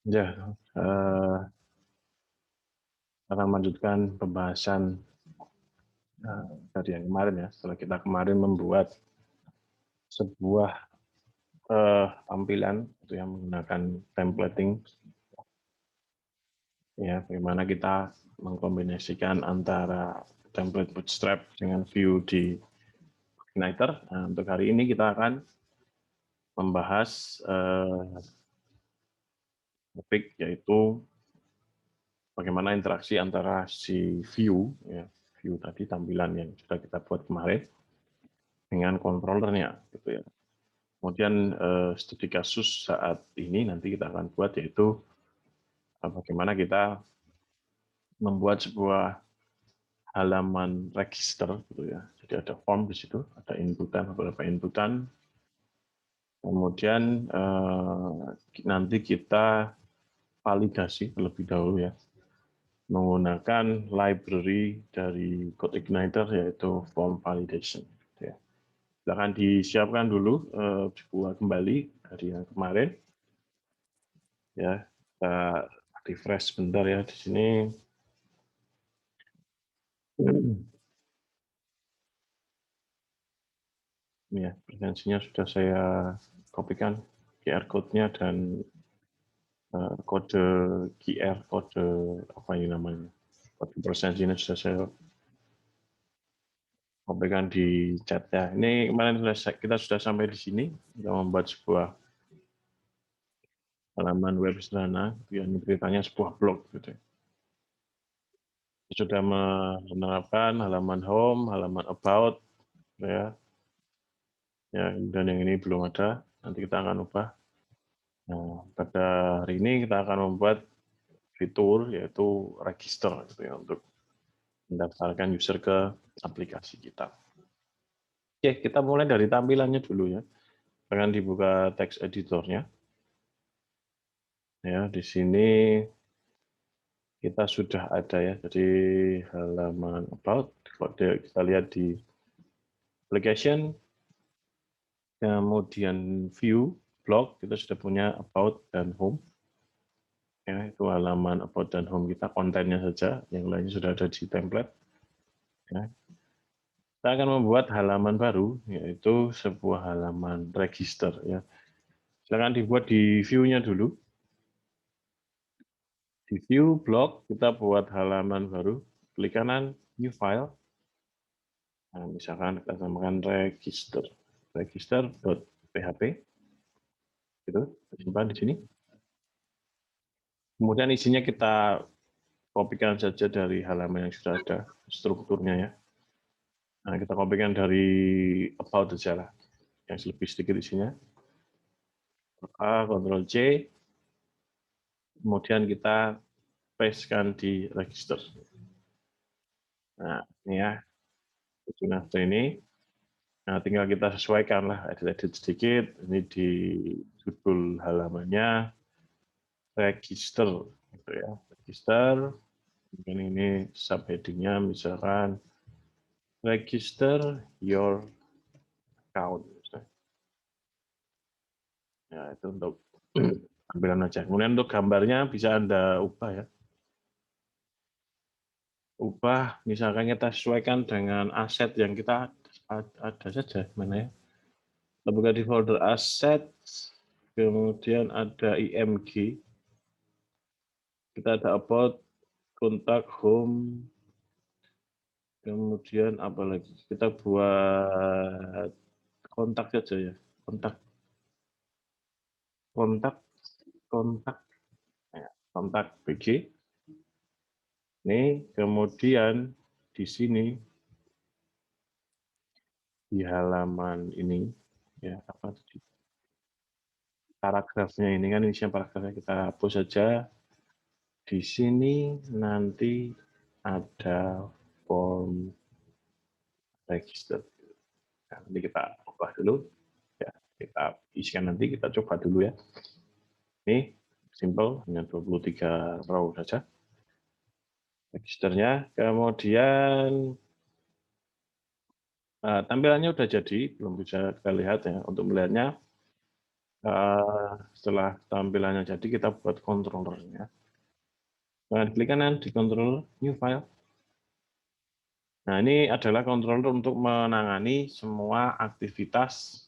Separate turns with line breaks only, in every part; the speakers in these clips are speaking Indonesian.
Ya, kita melanjutkan pembahasan dari yang kemarin ya. Setelah kita kemarin membuat sebuah tampilan itu yang menggunakan templating, ya, bagaimana kita mengkombinasikan antara template Bootstrap dengan view di Igniter. Nah, untuk hari ini kita akan membahas topik yaitu bagaimana interaksi antara si view, ya, view tadi tampilan yang sudah kita buat kemarin dengan controllernya, gitu ya. Kemudian studi kasus saat ini nanti kita akan buat yaitu bagaimana kita membuat sebuah halaman register, gitu ya. Jadi ada form di situ, ada inputan, beberapa inputan. Kemudian nanti kita validasi terlebih dahulu ya, menggunakan library dari CodeIgniter yaitu form validation. Ya. Silakan disiapkan dulu, dibuat kembali dari yang kemarin. Ya, kita refresh sebentar ya di sini. Ini ya, presensinya sudah saya kopikan QR code-nya dan kode QR, kode apa ini namanya, kode presensinya sudah saya kopikan di chat ya. Ini kemarin kita sudah sampai di sini, kita membuat sebuah halaman web sederhana, yang beritanya sebuah blog gitu. Sudah menerapkan halaman home, halaman about, ya. Ya, dan yang ini belum ada, nanti kita akan ubah. Nah, pada hari ini kita akan membuat fitur yaitu register gitu ya, untuk mendaftarkan user ke aplikasi kita. Oke, kita mulai dari tampilannya dulu ya. Dengan dibuka text editornya. Ya, di sini kita sudah ada ya. Jadi halaman about, kita lihat di application, kemudian view, blog, kita sudah punya about dan home. Ya, itu halaman about dan home kita, kontennya saja, yang lainnya sudah ada di template. Ya. Kita akan membuat halaman baru, yaitu sebuah halaman register. Ya. Silakan dibuat di view-nya dulu. Di view blog, kita buat halaman baru, klik kanan, new file. Nah, misalkan kita tambahkan register.php, gitu, simpan di sini. Kemudian isinya kita kopikan saja dari halaman yang sudah ada, strukturnya ya. Nah, kita kopikan dari about saja lah, yang lebih sedikit isinya. Ctrl C, kemudian kita pastekan di register. Nah, ini ya, sudah ini. Nah, tinggal kita sesuaikan lah, edit-edit sedikit. Ini di judul halamannya register, gitu ya. Register. Mungkin ini subheadingnya misalkan register your account. Ya, itu untuk tampilan aja. Kemudian untuk gambarnya bisa Anda ubah ya. Ubah, misalkan kita sesuaikan dengan aset yang kita ada saja. Mana ya? Kita buka di folder aset, kemudian ada IMG. Kita ada about, kontak, home, kemudian apa lagi? Kita buat kontak saja ya. Kontak, kontak, kontak, ya, kontak BG. Ini kemudian di sini di halaman ini ya, apa tadi? Paragrafnya ini kan isinya paragrafnya, kita hapus saja. Di sini nanti ada form register. Nah, nanti kita ubah dulu ya, kita isikan nanti, kita coba dulu ya. Ini simple, hanya 23 row saja registernya. Kemudian tampilannya udah jadi, belum bisa kita lihat ya. Untuk melihatnya Setelah tampilannya jadi, kita buat controllernya. Nah, klik kanan di controller, new file. Nah, ini adalah controller untuk menangani semua aktivitas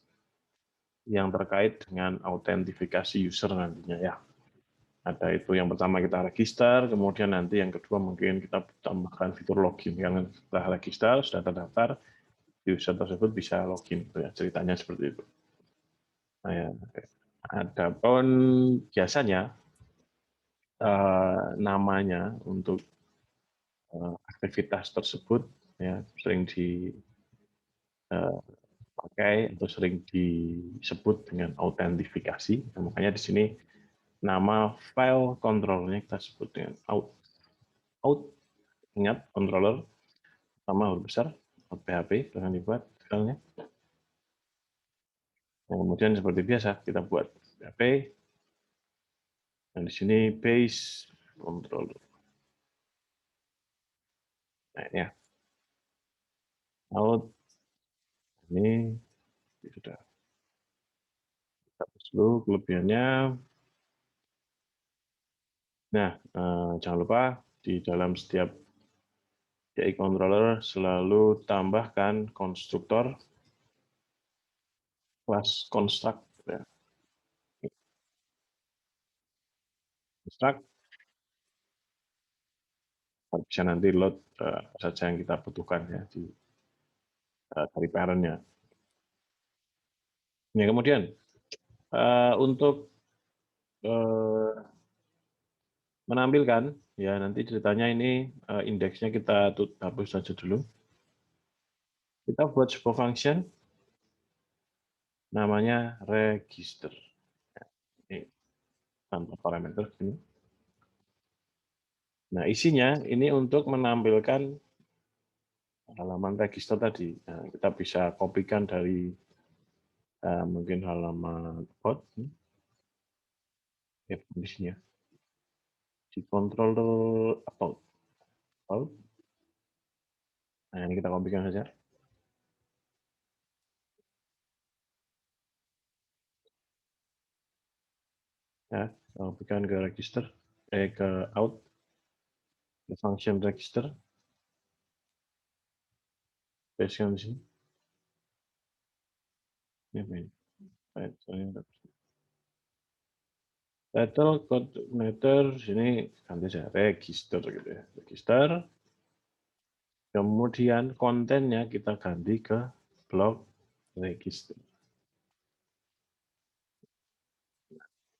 yang terkait dengan autentifikasi user nantinya ya. Ada itu yang pertama kita register, kemudian nanti yang kedua mungkin kita tambahkan fitur login. Yang setelah register, sudah terdaftar, user tersebut bisa login. Ya, ceritanya seperti itu. Nah, ya. Adapun biasanya namanya untuk aktivitas tersebut ya sering dipakai atau sering disebut dengan autentifikasi. Nah, makanya di sini nama file controllernya kita sebut dengan out. Ingat controller sama huruf besar, out PHP dengan dibuat filenya. Nah, kemudian seperti biasa kita buat PHP dan di sini base controller. Nah, ya out ini sudah hapus dulu kelebihannya. Nah, jangan lupa di dalam setiap CI controller selalu tambahkan konstruktor kelas construct. Ya. Construct bisa nanti load apa saja yang kita butuhkan ya dari parent-nya. Ya, kemudian untuk menampilkan ya nanti ceritanya ini indeksnya kita hapus saja dulu. Kita buat sebuah function namanya register. Ini tanpa parameter ini. Nah, isinya ini untuk menampilkan halaman register tadi. Nah, kita bisa kopikan dari mungkin halaman about ya di sini ya. Di controller about. Nah, ini kita kopikan saja. Ya, kita kopikan ke register, ke out, ke function register. Pastekan di sini. Ini title coordinator sini ganti saja register gitu ya. Register. Kemudian kontennya kita ganti ke blog register.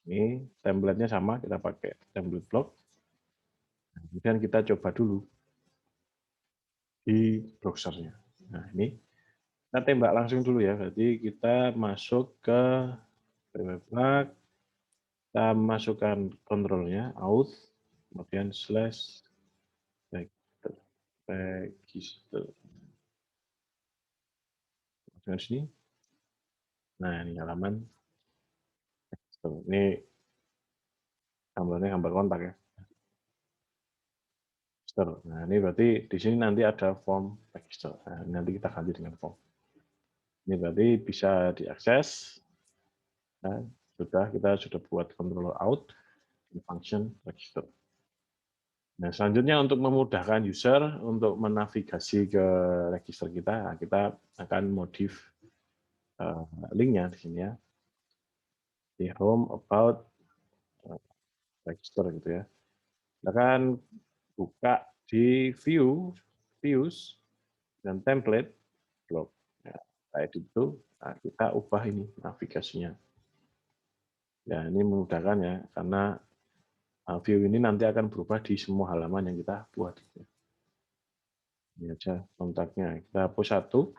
Ini template-nya sama, kita pakai template blog. Kemudian kita coba dulu di browsernya. Nah, ini kita tembak langsung dulu ya. Berarti kita masuk ke webpack, kita masukkan kontrolnya, auth, kemudian slash register. Masukkan sini. Nah, ini halaman. Ini gambarnya gambar kontak ya. Nah, ini berarti di sini nanti ada form register. Nah, nanti kita ganti dengan form. Ini berarti bisa diakses. Nah, kita sudah buat controller out function register. Nah, selanjutnya untuk memudahkan user untuk menavigasi ke register kita, kita akan modif linknya di sini ya. Di home about register gitu ya. Kita akan buka di views dan template blog. Ya, kayak itu, nah, kita ubah ini navigasinya. Ya, ini memudahkan ya, karena view ini nanti akan berubah di semua halaman yang kita buat. Ini aja kontaknya. Kita hapus satu.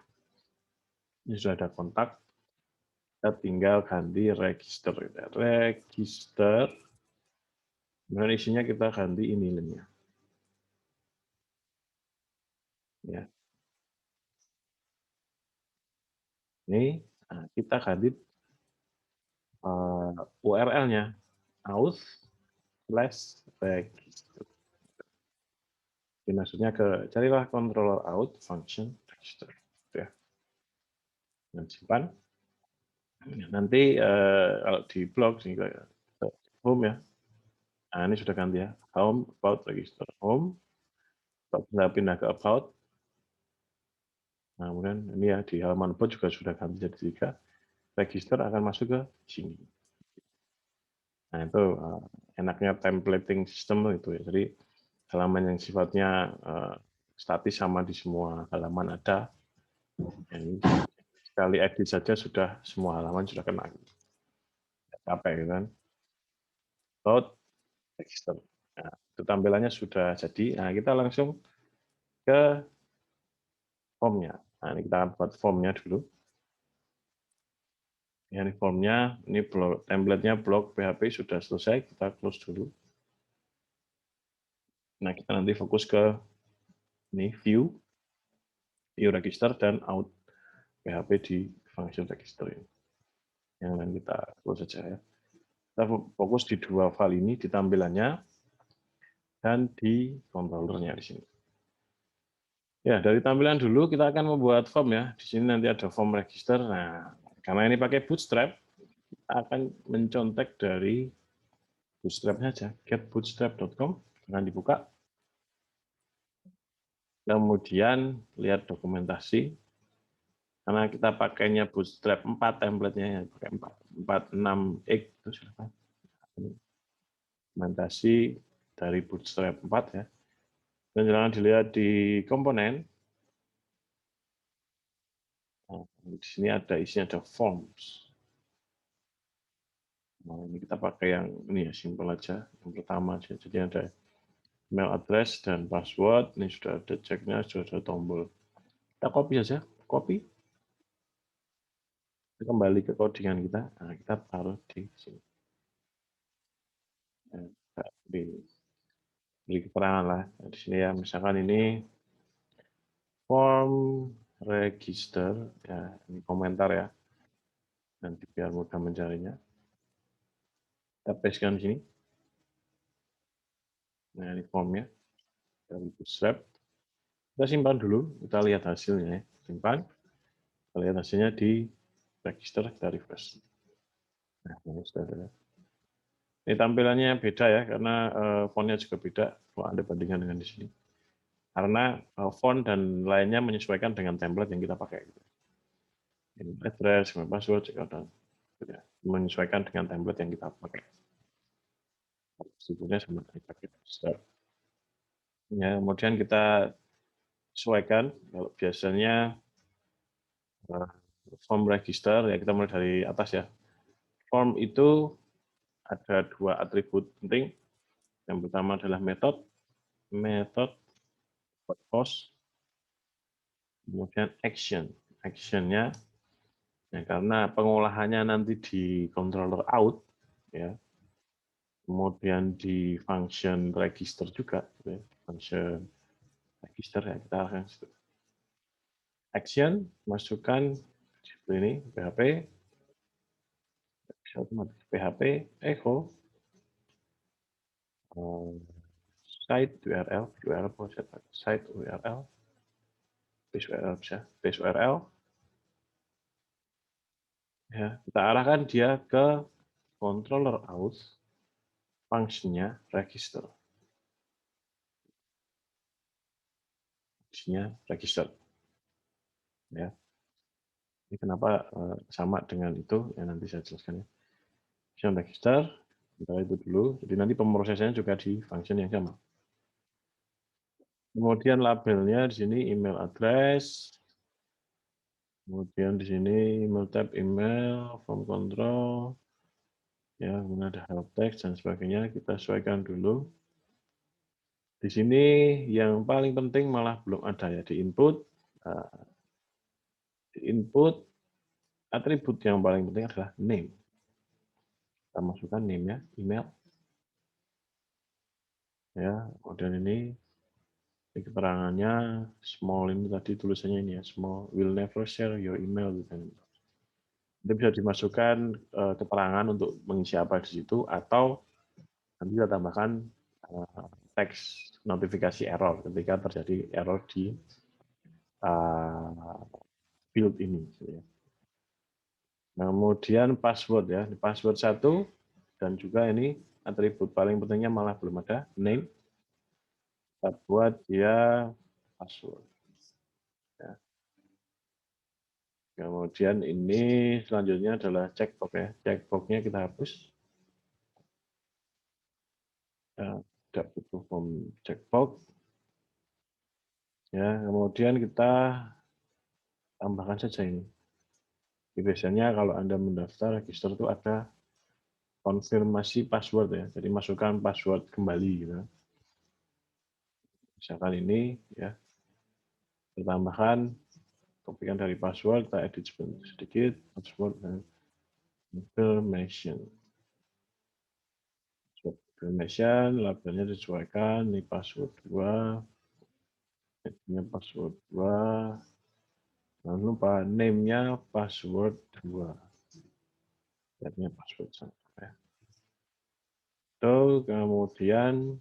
Ini sudah ada kontak. Kita tinggal ganti register. Register. Kemudian isinya kita ganti ini linknya. Ya. Ini kita ganti URL-nya. auth/register. Jadi maksudnya carilah controller out function register. Ya. Dan simpan. Nanti kalau di blog sih home ya. Nah, ini sudah ganti ya. Home, about, register. Home, pindah ke about. Nah, kemudian ini ya di halaman about juga sudah ganti jadi 3. Register akan masuk ke sini. Nah, itu enaknya templating system itu ya. Jadi halaman yang sifatnya statis sama di semua halaman ada. Ini sekali edit saja sudah semua halaman sudah kena. Capek kan? About, register. Nah, itu tampilannya sudah jadi. Nah, kita langsung ke formnya. Nah, ini kita akan buat formnya dulu. Ini formnya, ini template-nya blog PHP sudah selesai, kita close dulu. Nah, kita nanti fokus ke ini view register dan out PHP di function register ini. Yang lain kita close saja ya. Kita fokus di 2 file ini, di tampilannya dan di controllernya di sini. Ya, dari tampilan dulu kita akan membuat form ya. Di sini nanti ada form register. Nah, karena ini pakai Bootstrap, kita akan mencontek dari Bootstrap-nya aja, getbootstrap.com, akan dibuka. Kemudian lihat dokumentasi, karena kita pakainya Bootstrap 4 template-nya, yang pakai 46X, itu silakan. Dokumentasi dari Bootstrap 4 ya. Dan jangan dilihat di komponen. Nah, di sini ada isinya, ada forms. Nah, ini kita pakai yang ini ya, simple aja. Yang pertama aja. Jadi ada email address dan password. Ini sudah ada check-nya, sudah ada tombol. Kita copy saja, copy. Kita kembali ke codingan kita. Nah, kita taruh di sini. Beri keterangan lah. Di sini ya, misalkan ini form register, ya ini komentar ya. Nanti biar mudah mencarinya. Kita pastekan di sini. Nah, ini formnya dari Bootstrap. Kita simpan dulu, kita lihat hasilnya ya. Simpan, kita lihat hasilnya di register, kita refresh. Nah, ini sudah ada. Ini tampilannya beda ya, karena fontnya juga beda kalau Anda bandingkan dengan di sini. Karena font dan lainnya menyesuaikan dengan template yang kita pakai. Ini address, password, dan menyesuaikan dengan template yang kita pakai. Sebetulnya sama pakai start. Ya, kemudian kita sesuaikan. Kalau biasanya form register, ya kita mulai dari atas ya. Form itu ada 2 atribut penting. Yang pertama adalah metode post, kemudian action. Actionnya, ya, karena pengolahannya nanti di controller out, ya. Kemudian di function register juga, ya. Function register ya kita akan action, masukkan seperti ini PHP, PHP echo site URL, site URL, base URL bisa, base URL, ya kita arahkan dia ke controller out, fungsinya register, fungsinya register, ya. Ini kenapa sama dengan itu yang nanti saya jelaskan ya. Function register, kita itu dulu. Jadi nanti pemrosesannya juga di function yang sama. Kemudian labelnya di sini email address. Kemudian di sini email tab email, form control. Ya, kemudian ada help text dan sebagainya. Kita sesuaikan dulu. Di sini yang paling penting malah belum ada ya di input. Di input atribut yang paling penting adalah name. Kita masukkan name-nya, email. Ya, kemudian ini keterangannya small, ini tadi tulisannya ini ya, small, will never share your email. Itu bisa dimasukkan keterangan untuk mengisi apa di situ, atau nanti kita tambahkan teks notifikasi error ketika terjadi error di field ini. Kemudian password ya, password 1 dan juga ini atribut paling pentingnya malah belum ada, name. Kita buat dia password. Ya. Kemudian ini selanjutnya adalah checkbox ya. Checkbox-nya kita hapus. Tidak butuh form checkbox. Ya, kemudian kita tambahkan saja ini. Biasanya kalau Anda mendaftar register itu ada konfirmasi password ya. Jadi masukkan password kembali gitu. Misalkan ini ya. Kita tambahkan kopikan dari password, kita edit sedikit password dan information. Information, labelnya disesuaikan, ini password 2, ini password 2, jangan lupa name-nya password 2. Ini password 1. Ya. So, kemudian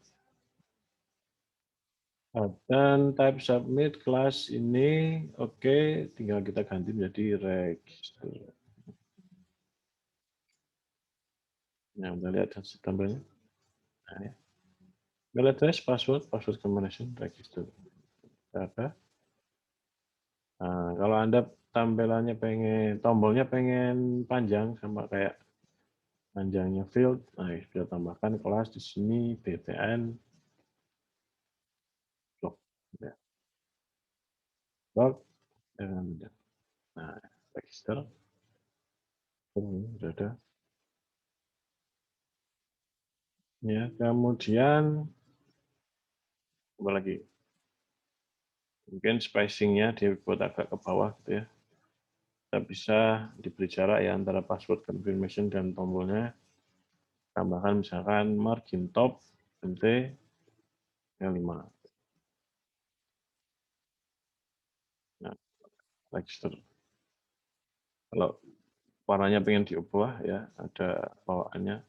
button type submit kelas ini oke, tinggal kita ganti menjadi register. Nah, kita lihat tampilnya. Nah, ya. Email address, password combination, register. Ada. Nah, kalau Anda tampilannya tombolnya pengen panjang sama kayak panjangnya field, nah bisa tambahkan kelas di sini btn blog. Ya. Blog dengan nah, register. Sudah ada. Ya, kemudian apa lagi? Mungkin spacing-nya dibuat agak ke bawah gitu ya. Kita bisa diberi jarak ya antara password confirmation dan tombolnya. Tambahkan misalkan margin top nt yang 5. Nah, register. Kalau warnanya pengen diubah ya, ada bawaannya.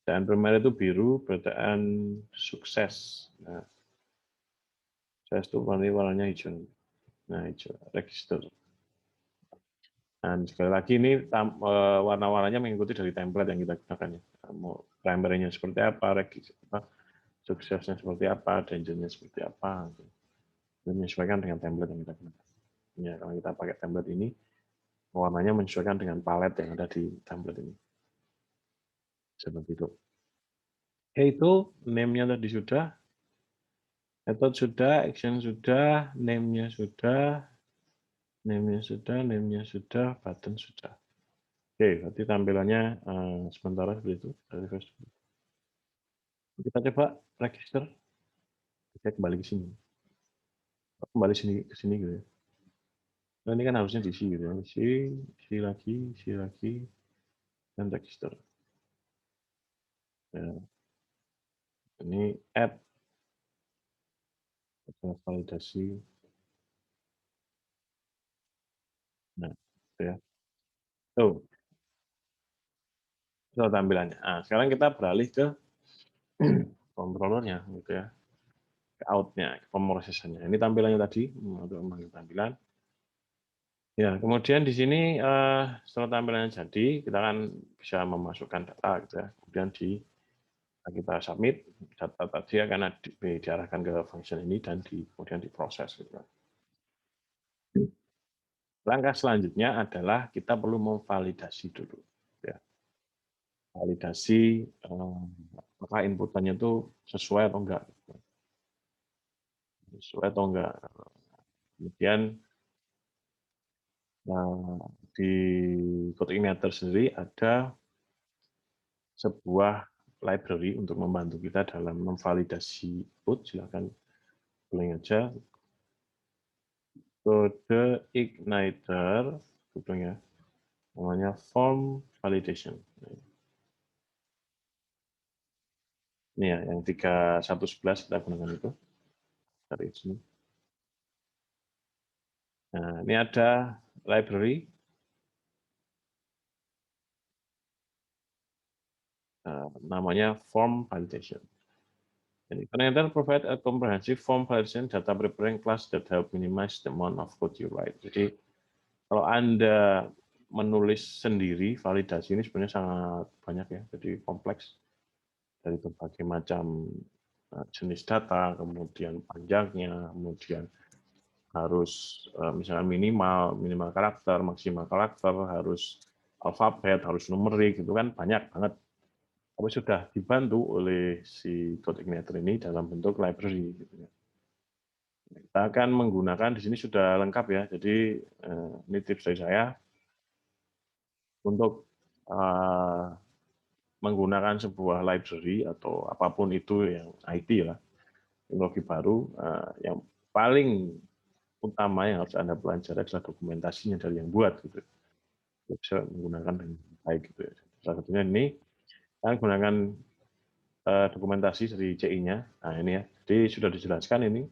Dan primer itu biru, berdaan sukses. Nah, sukses itu warnanya hijau. Nah, hijau, register. Dan sekali lagi ini warna-warnanya mengikuti dari template yang kita gunakan. Ya. Mau primernya seperti apa, suksesnya seperti apa, danger-nya seperti apa. Dan menyesuaikan dengan template yang kita gunakan. Ya, kalau kita pakai template ini, warnanya menyesuaikan dengan palet yang ada di template ini. Seperti itu. Itu name-nya tadi sudah, method sudah, action sudah, name-nya sudah, name-nya sudah, button sudah. Oke, berarti tampilannya sementara seperti itu. Kita coba register. Saya kembali ke sini. Kembali ke sini gitu ya. Nah, ini kan harusnya diisi gitu ya. Isi lagi, dan register. Ya. Ini add, validasi. Nah, gitu ya. Tuh, itu tampilannya. Nah, sekarang kita beralih ke controllernya gitu ya. Ke out-nya, pemrosesannya. Ini tampilannya tadi untuk memanggil tampilan. Ya, kemudian di sini setelah tampilannya jadi, kita kan bisa memasukkan data gitu ya. Kemudian kita submit, data tadi akan diarahkan ke function ini dan kemudian diproses gitu. Langkah selanjutnya adalah kita perlu memvalidasi dulu. Ya. Validasi apakah inputannya itu sesuai atau enggak. Sesuai atau enggak. Kemudian di CodeIgniter sendiri ada sebuah library untuk membantu kita dalam memvalidasi input. Silakan pilih aja CodeIgniter, namanya form validation. Ini ya, yang 3111 kita gunakan itu dari sini. Nah, ini ada library. Namanya form validation. Connector provide a comprehensive form validation data preparing class that help minimize the amount of code you write. Jadi kalau Anda menulis sendiri validasi ini sebenarnya sangat banyak ya, jadi kompleks dari berbagai macam jenis data, kemudian panjangnya, kemudian harus misalnya minimal karakter, maksimal karakter, harus alfabet, harus numerik, itu kan banyak banget. Tapi sudah dibantu oleh si CodeIgniter ini dalam bentuk library. Gitu ya. Kita akan menggunakan di sini sudah lengkap ya. Jadi ini tips dari saya untuk menggunakan sebuah library atau apapun itu yang IT lah, teknologi baru, yang paling utama yang harus Anda pelajari adalah dokumentasinya dari yang buat gitu. Bisa menggunakan dengan baik gitu ya. Salah satunya ini kita gunakan dokumentasi dari CI-nya. Nah ini ya. Jadi sudah dijelaskan ini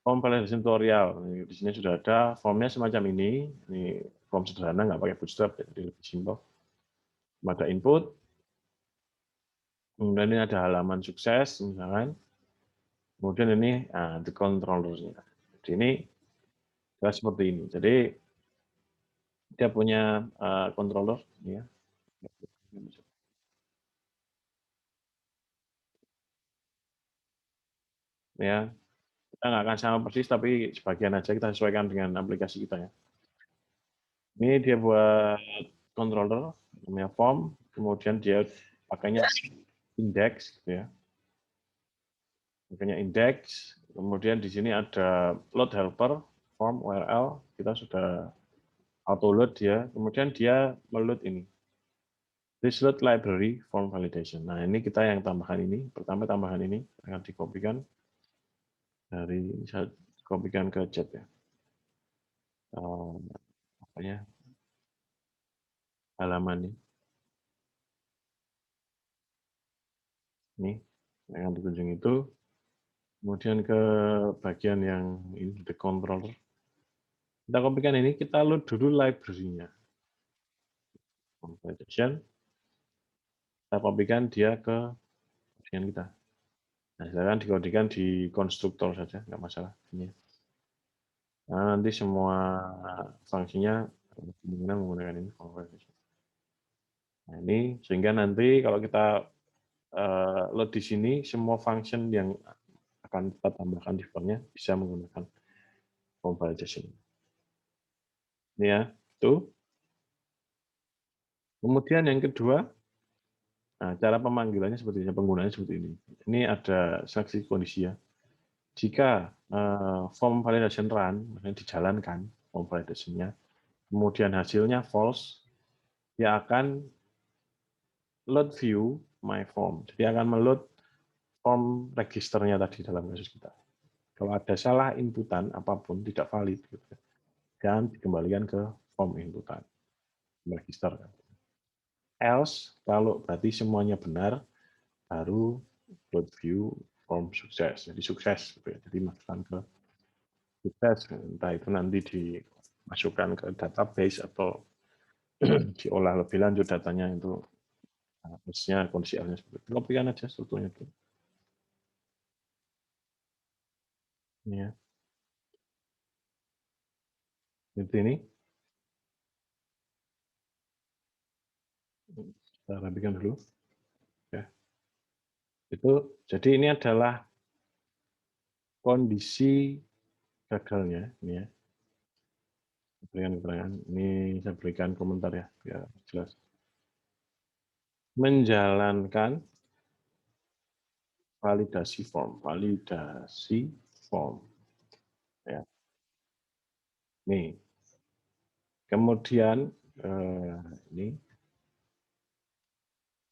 form validation tutorial. Di sini sudah ada formnya semacam ini. Ini form sederhana, nggak pakai bootstrap, jadi lebih simpel. Ada input, kemudian ini ada halaman sukses, misalkan. Kemudian ini the controller-nya. Jadi ini seperti ini. Jadi dia punya controller, ya. Ya, kita nggak akan sama persis, tapi sebagian aja kita sesuaikan dengan aplikasi kita ya. Ini dia buat controller, namanya form, kemudian dia pakainya index, gitu ya. Pakainya index, kemudian di sini ada load helper, form URL, kita sudah auto load dia, kemudian dia meload ini. This load library form validation. Nah ini kita yang tambahkan ini, pertama tambahan ini akan dikopikan dari, saya kopikan ke chat ya. Apanya halaman ini yang dikunjungi itu, kemudian ke bagian yang ini the controller, kita kopikan ini, kita load dulu library-nya validation, kita kopikan dia ke bagian kita. Nah silakan dikodikan di konstruktor saja, nggak masalah ini. Nah, nanti semua fungsinya kemungkinan menggunakan ini form validation. Nah ini sehingga nanti kalau kita load di sini, semua function yang akan kita tambahkan di formnya bisa menggunakan form validation. Ini ya, itu. Kemudian yang kedua, nah, cara pemanggilannya seperti ini, penggunaannya seperti ini. Ini ada seleksi kondisi ya. Jika form validation run, maksudnya dijalankan form validation-nya, kemudian hasilnya false, dia akan load view my form. Jadi akan meload form registernya tadi dalam kasus kita. Kalau ada salah inputan apapun tidak valid, gitu, dan dikembalikan ke form inputan register. Else kalau berarti semuanya benar, baru load view form sukses. Jadi sukses, gitu ya. Jadi masukkan ke sukses. Entah itu nanti dimasukkan ke database atau diolah lebih lanjut datanya itu. Harusnya kondisi L-nya seperti itu. Kopikan aja strukturnya itu. Ini ya. Itu ini. Kita rapikan dulu. Ya. Itu jadi ini adalah kondisi gagalnya. Ini ya. Berikan keterangan. Ini saya berikan komentar ya biar jelas. Menjalankan validasi form ya. Nih. Kemudian ini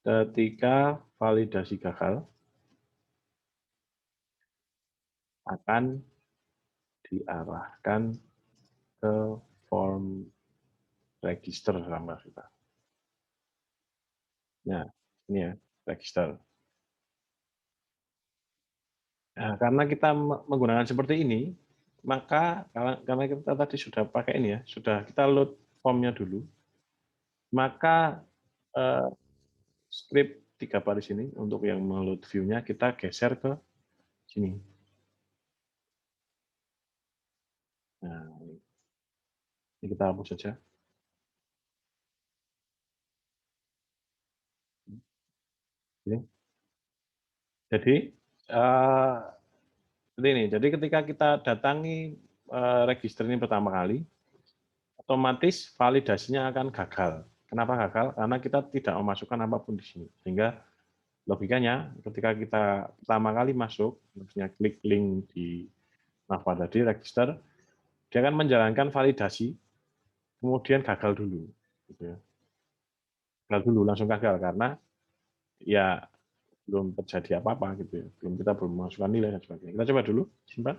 ketika validasi gagal akan diarahkan ke form register sama kita. Nah, ini ya, register. Nah, karena kita menggunakan seperti ini, maka karena kita tadi sudah pakai ini ya, sudah kita load formnya dulu, maka script 3 baris ini untuk yang meload view-nya kita geser ke sini. Nah, ini kita hapus saja. Oke. Jadi eh, seperti ini. Jadi ketika kita datangi register ini pertama kali, otomatis validasinya akan gagal. Kenapa gagal? Karena kita tidak memasukkan apapun di sini. Sehingga logikanya ketika kita pertama kali masuk, misalnya klik link di Nava tadi, register, dia akan menjalankan validasi, kemudian gagal dulu. Gitu ya. Gagal dulu, langsung gagal. Karena ya belum terjadi apa-apa gitu ya. Kita belum memasukkan nilai dan sebagainya. Kita coba dulu, simpan.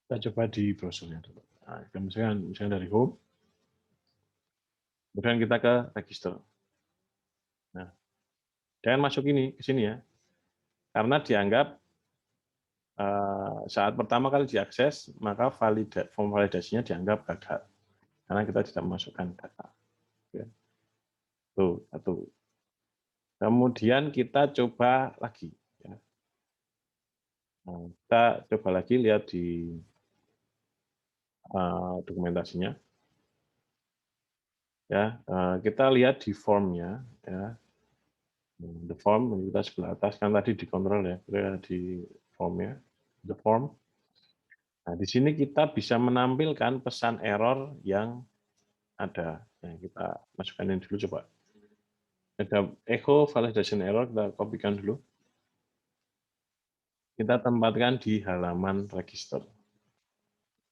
Kita coba di browsernya dulu. Nah, misalnya dari home, kemudian kita ke register. Nah, jangan masuk ini ke sini ya, karena dianggap saat pertama kali diakses, maka form validasinya dianggap gagal, karena kita tidak memasukkan data. Ya. Tuh, satu. Kemudian kita coba lagi. Ya. Nah, kita coba lagi lihat di dokumentasinya. Ya, kita lihat di formnya. Ya. The form kita sebelah atas kan tadi dikontrol ya, kita di formnya, the form. Nah, di sini kita bisa menampilkan pesan error yang ada. Nah, kita masukkan ini dulu coba. Ada echo validation error, kita kopikan dulu. Kita tempatkan di halaman register.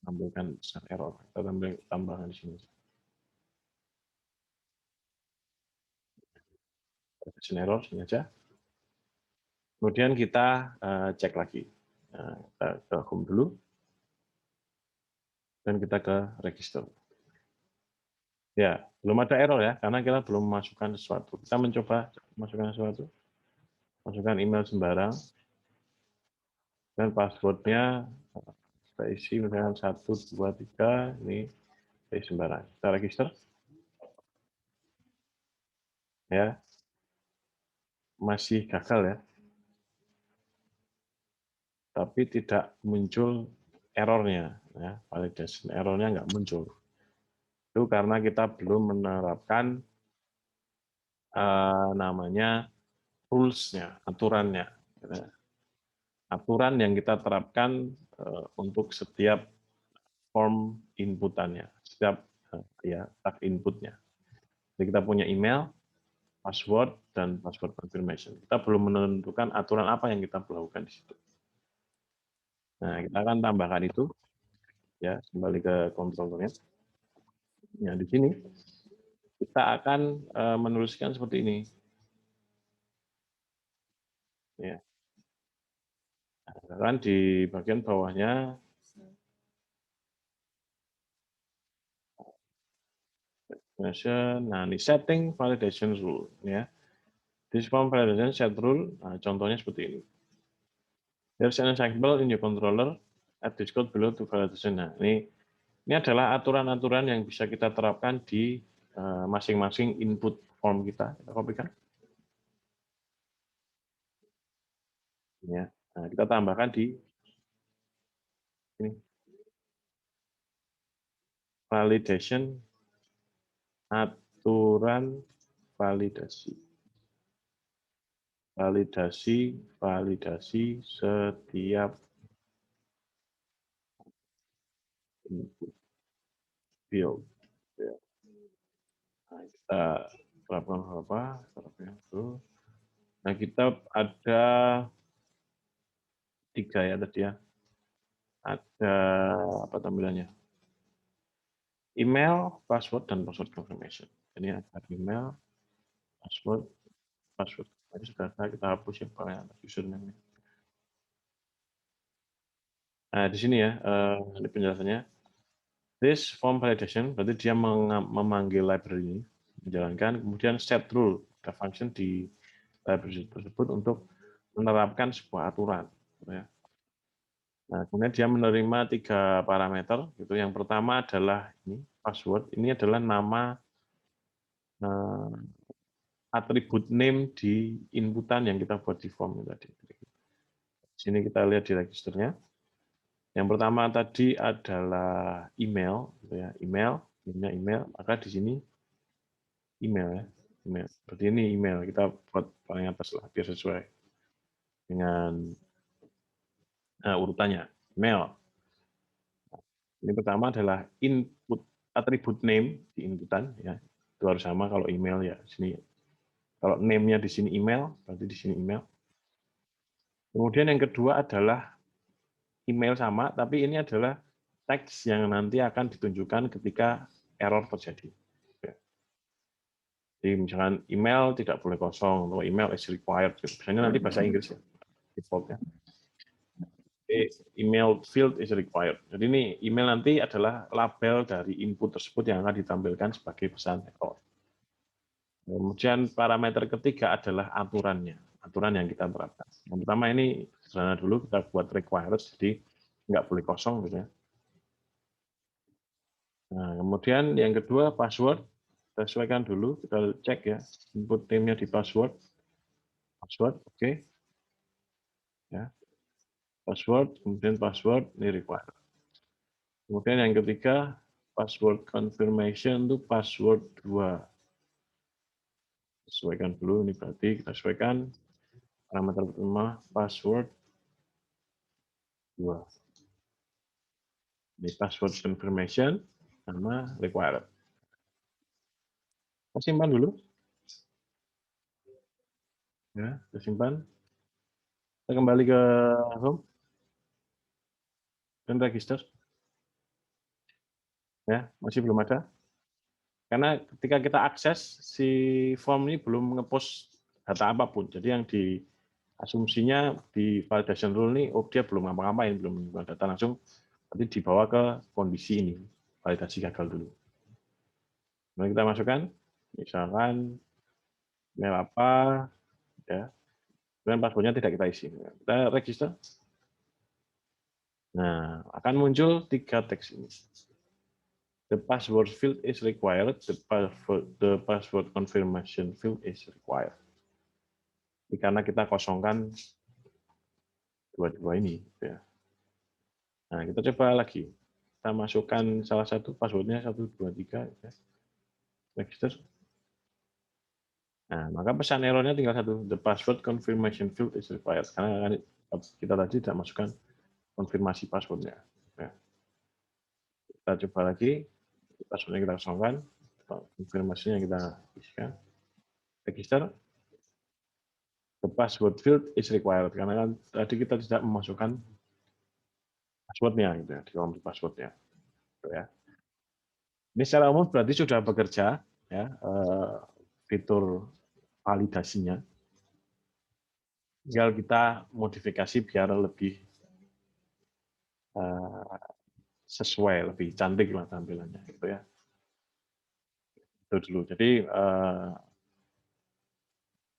Tampilkan pesan error. Kita tambahkan di sini. Validation error, sini aja. Kemudian kita cek lagi. Nah, kita ke home dulu. Dan kita ke register. Ya, belum ada error ya, karena kita belum memasukkan sesuatu. Kita mencoba masukkan sesuatu, masukkan email sembarang, dan passwordnya kita isi misalnya 1, 2, 3, ini isi sembarang. Kita register, ya, masih gagal ya, tapi tidak muncul errornya, ya, validation errornya nggak muncul. Itu karena kita belum menerapkan namanya rules-nya, aturannya. Aturan yang kita terapkan untuk setiap form inputannya, setiap ya tag inputnya. Jadi kita punya email, password, dan password confirmation. Kita belum menentukan aturan apa yang kita lakukan di situ. Nah, kita akan tambahkan itu, ya kembali ke controllernya. Ya, di sini kita akan menuliskan seperti ini. Ya, kan di bagian bawahnya nah ini setting validation rule, ya. This form validation set rule, nah, contohnya seperti ini. There's an example in your controller at this code below to validation. Nah, ini adalah aturan-aturan yang bisa kita terapkan di masing-masing input form kita. Kita kopikan. Ya. Nah, kita tambahkan di ini. Validation, aturan validasi. Validasi setiap input field. Ya. Nah, kita terapkan apa? Nah, kita ada 3 ya tadi ya. Ada apa tampilannya? Email, password, dan password confirmation. Ini ada email, password. Ini sudah kita hapus ya Pak ya, username. Nah, di sini ya, ini penjelasannya. This form validation, berarti dia memanggil library ini, menjalankan, kemudian set rule, ada function di library tersebut untuk menerapkan sebuah aturan. Gitu ya. Nah, kemudian dia menerima 3 parameter. Gitu. Yang pertama adalah ini password. Ini adalah nama atribut name di inputan yang kita buat di form tadi. Di sini kita lihat di registernya. Yang pertama tadi adalah email, gitu ya, email, maka di sini email ya. email. Seperti ini email, kita buat paling atas lah, biar sesuai dengan urutannya. Email. Ini pertama adalah input atribut name di inputan, ya itu harus sama. Kalau email ya sini, kalau name-nya di sini email, berarti di sini email. Kemudian yang kedua adalah email sama, tapi ini adalah teks yang nanti akan ditunjukkan ketika error terjadi. Jadi misalkan email tidak boleh kosong, atau email is required. Misalnya nanti bahasa Inggris ya, defaultnya. Email field is required. Jadi ini email nanti adalah label dari input tersebut yang akan ditampilkan sebagai pesan error. Kemudian parameter ketiga adalah aturannya, aturan yang kita terapkan. Yang pertama ini sederhana dulu, kita buat required, jadi nggak boleh kosong gitu ya. Nah, kemudian yang kedua password, kita sesuaikan dulu, kita cek ya input name-nya di password, oke, ya password, kemudian password ini required. Kemudian yang ketiga password confirmation itu password 2. Sesuaikan dulu, ini berarti kita sesuaikan parameter pertama password 2. Ini password confirmation sama required. Kita simpan dulu. Ya, kita simpan. Kita kembali ke home dan register. Ya, masih belum ada. Karena ketika kita akses si form ini belum ngepost data apapun. Jadi yang diasumsinya di validation rule ini, oh dia belum ngapa-ngapain, belum mengubah data langsung, nanti dibawa ke kondisi ini, validasi gagal dulu. Nah, kita masukkan, misalkan email apa, ya, dan passwordnya tidak kita isi. Kita register. Nah, akan muncul 3 teks ini. The password field is required. The password confirmation field is required. Ini karena kita kosongkan dua-dua ini. Ya. Nah, kita coba lagi. Kita masukkan salah satu passwordnya 1, 2, 3. Ya. Register. Nah, maka pesan errornya tinggal satu. The password confirmation field is required. Karena kita tadi tidak masukkan konfirmasi passwordnya. Ya. Kita coba lagi. Passwordnya kita kosongkan. Konfirmasinya kita isikan. Register. The password field is required. Karena kan tadi kita tidak memasukkan passwordnya gitu ya, di kolom passwordnya. Gitu ya. Ini secara umum berarti sudah bekerja ya fitur validasinya. Tinggal kita modifikasi biar lebih sesuai, lebih cantik lah tampilannya gitu ya. Itu dulu. Jadi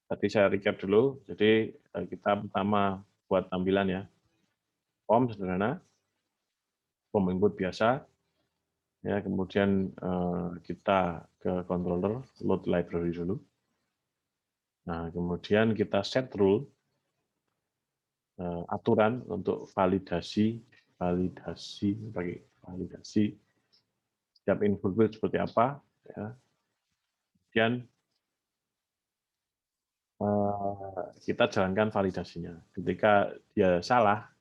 tadi saya recap dulu. Jadi kita pertama buat tampilan ya. Form sederhana, form input biasa. Ya, kemudian kita ke controller, load library dulu. Nah, kemudian kita set rule, aturan untuk validasi setiap input field seperti apa. Ya. Kemudian kita jalankan validasinya. Ketika dia salah,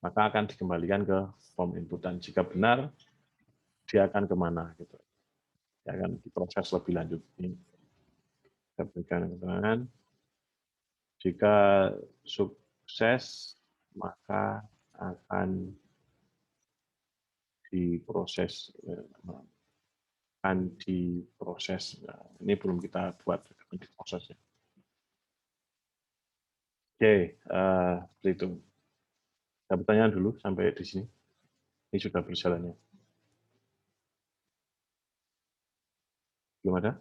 maka akan dikembalikan ke form inputan. Jika benar, dia akan kemana? Gitu. Dia akan diproses lebih lanjut. Ini kita berikan keterangan. Jika sukses, maka akan diproses. Nah, ini belum kita buat diprosesnya. Oke, seperti itu. Ada pertanyaan dulu sampai di sini. Ini sudah berjalannya. Belum ada?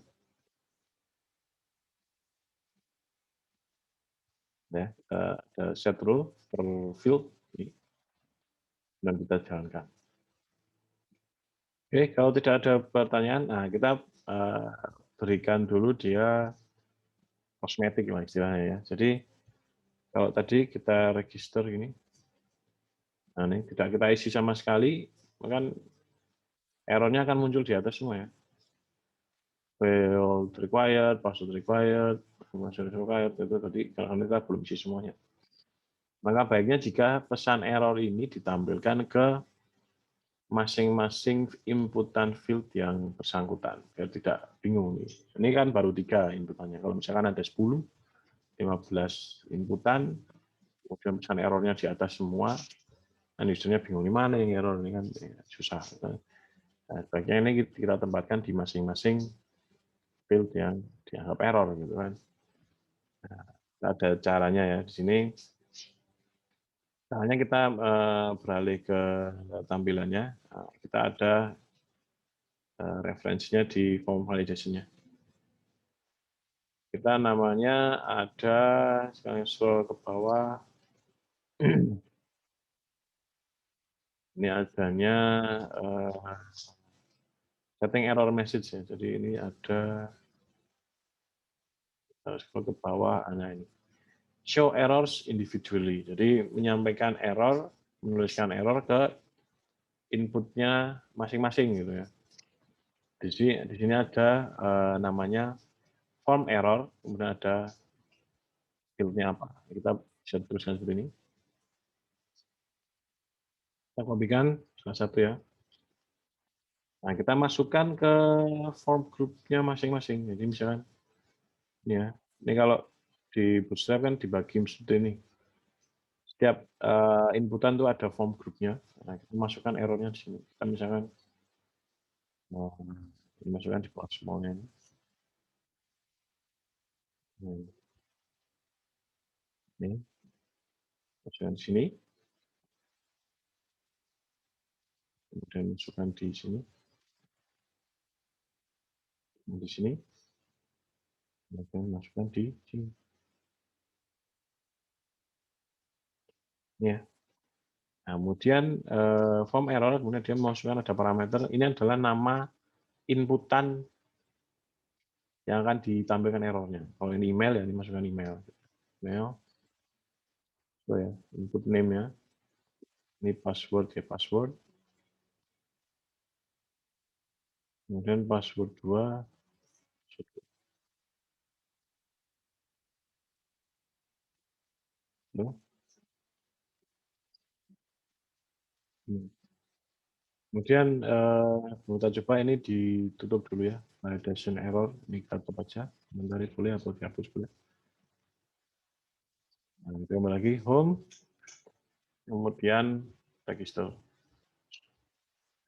Ya, ada set rule per field ini, dan kita jalankan. Oke, kalau tidak ada pertanyaan, nah kita berikan dulu dia kosmetik lah istilahnya ya. Jadi kalau tadi kita register ini, nah ini tidak kita isi sama sekali, maka errornya akan muncul di atas semua ya. field required, password required, information required, itu tadi karena kita belum isi semuanya. Maka baiknya jika pesan error ini ditampilkan ke masing-masing inputan field yang bersangkutan, biar tidak bingung nih. Ini kan baru 3 inputannya. Kalau misalkan ada 10, 15 inputan, kemudian pesan errornya di atas semua, kan usernya bingung, ini mana yang error, ini kan susah. Nah, baiknya ini kita tempatkan di masing-masing field yang dianggap error gitu kan. Nah, ada caranya ya di sini. Caranya kita beralih ke tampilannya. Nah, kita ada referensinya di form validation-nya. Kita namanya ada, sekarang scroll ke bawah. Ini adanya setting error message ya. Jadi ini ada scroll ke bawah, nah ini. Show errors individually. Jadi menyampaikan error, menuliskan error ke inputnya masing-masing gitu ya. Di sini ada namanya form error, kemudian ada fieldnya apa. Kita bisa tuliskan seperti ini. Kita kopikan salah satu ya. Nah, kita masukkan ke form groupnya masing-masing. Jadi misalkan ini ya, ini kalau di Bootstrap kan dibagi seperti ini. Setiap inputan tuh ada form groupnya. Nah, kita masukkan errornya di sini. Kita misalkan dimasukkan di box smallnya ini. Ini, masukkan di sini. Kemudian masukkan di sini. Di sini. Kemudian masukkan di sini. Ya. Nah, kemudian form error, kemudian dia memasukkan ada parameter. Ini adalah nama inputan yang akan ditampilkan errornya. Kalau ini email ya dimasukkan email. Email. So ya, input name ya. Ini password ya password. Kemudian password 2. Kemudian kita coba ini ditutup dulu ya. Validation error, ini kita tutup aja. Sebentar boleh atau dihapus boleh. Nah, kita kembali lagi home. Kemudian register.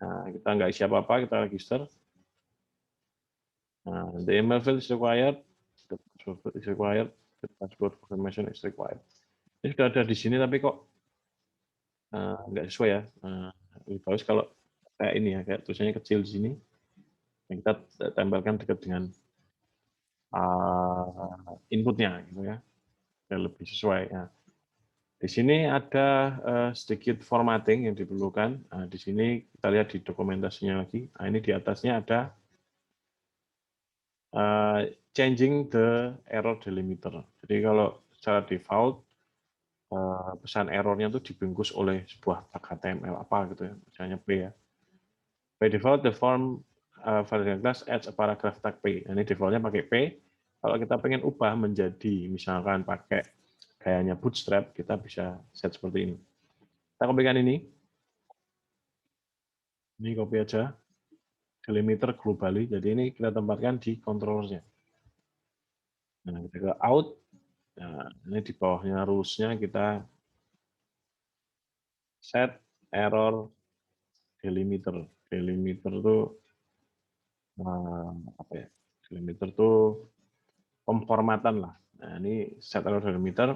Nah, kita nggak isi apa-apa, kita register. Nah, the email field is required, the password is required, the password confirmation is required. Ini sudah ada di sini, tapi kok nggak sesuai ya. Lebih bagus kalau kayak ini ya, kayak tulisannya kecil di sini. Yang kita tempelkan dekat dengan inputnya, gitu ya, biar lebih sesuai. Ya. Di sini ada sedikit formatting yang diperlukan. Nah, di sini kita lihat di dokumentasinya lagi. Nah, ini di atasnya ada changing the error delimiter. Jadi kalau secara default pesan errornya itu dibungkus oleh sebuah tag HTML apa gitu ya, misalnya P ya. By default the form validation class adds a paragraph tag P. Nah, ini defaultnya pakai P. Kalau kita pengen ubah menjadi misalkan pakai gayanya Bootstrap, kita bisa set seperti ini. Kita kopikan ini. Ini copy aja. Delimiter globally. Jadi ini kita tempatkan di controllernya. Nah, kita ke out. Nah, ini di bawahnya rules-nya kita set error delimiter. Delimiter itu apa ya? Delimiter itu pemformatan lah. Nah, ini set error delimiter.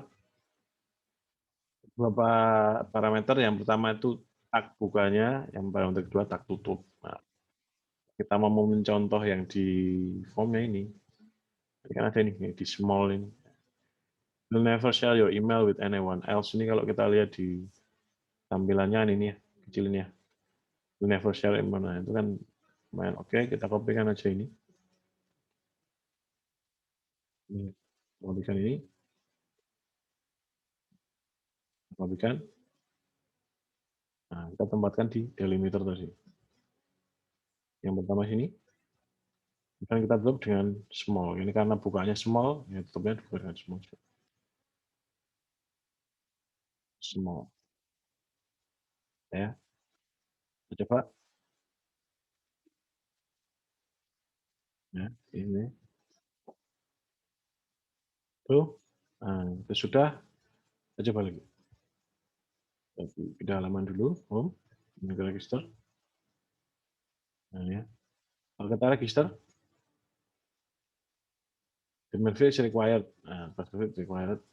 Beberapa parameter. Yang pertama itu tag bukanya, yang parameter kedua tag tutup. Nah, kita mau mencontoh yang di formnya ini. Ini kan ada ini di small ini. You'll never share your email with anyone else. Ini kalau kita lihat di tampilannya ini ya, kecil ini ya. You'll never share in mana. Itu kan lumayan oke. Kita kopikan aja ini. Kopikan ini. Kopikan. Nah, kita tempatkan di delimiter tadi. Yang pertama sini. Kan kita tutup dengan small. Ini karena bukanya small, ya tutupnya juga dengan small. Small. Ya, coba. Ya, ini. Tuh. Nah, itu sudah. Kita coba lagi. Pindah halaman dulu. Home. Ini ke register. Nah, ya. Kalau kita register, payment fee is required. Nah, password required.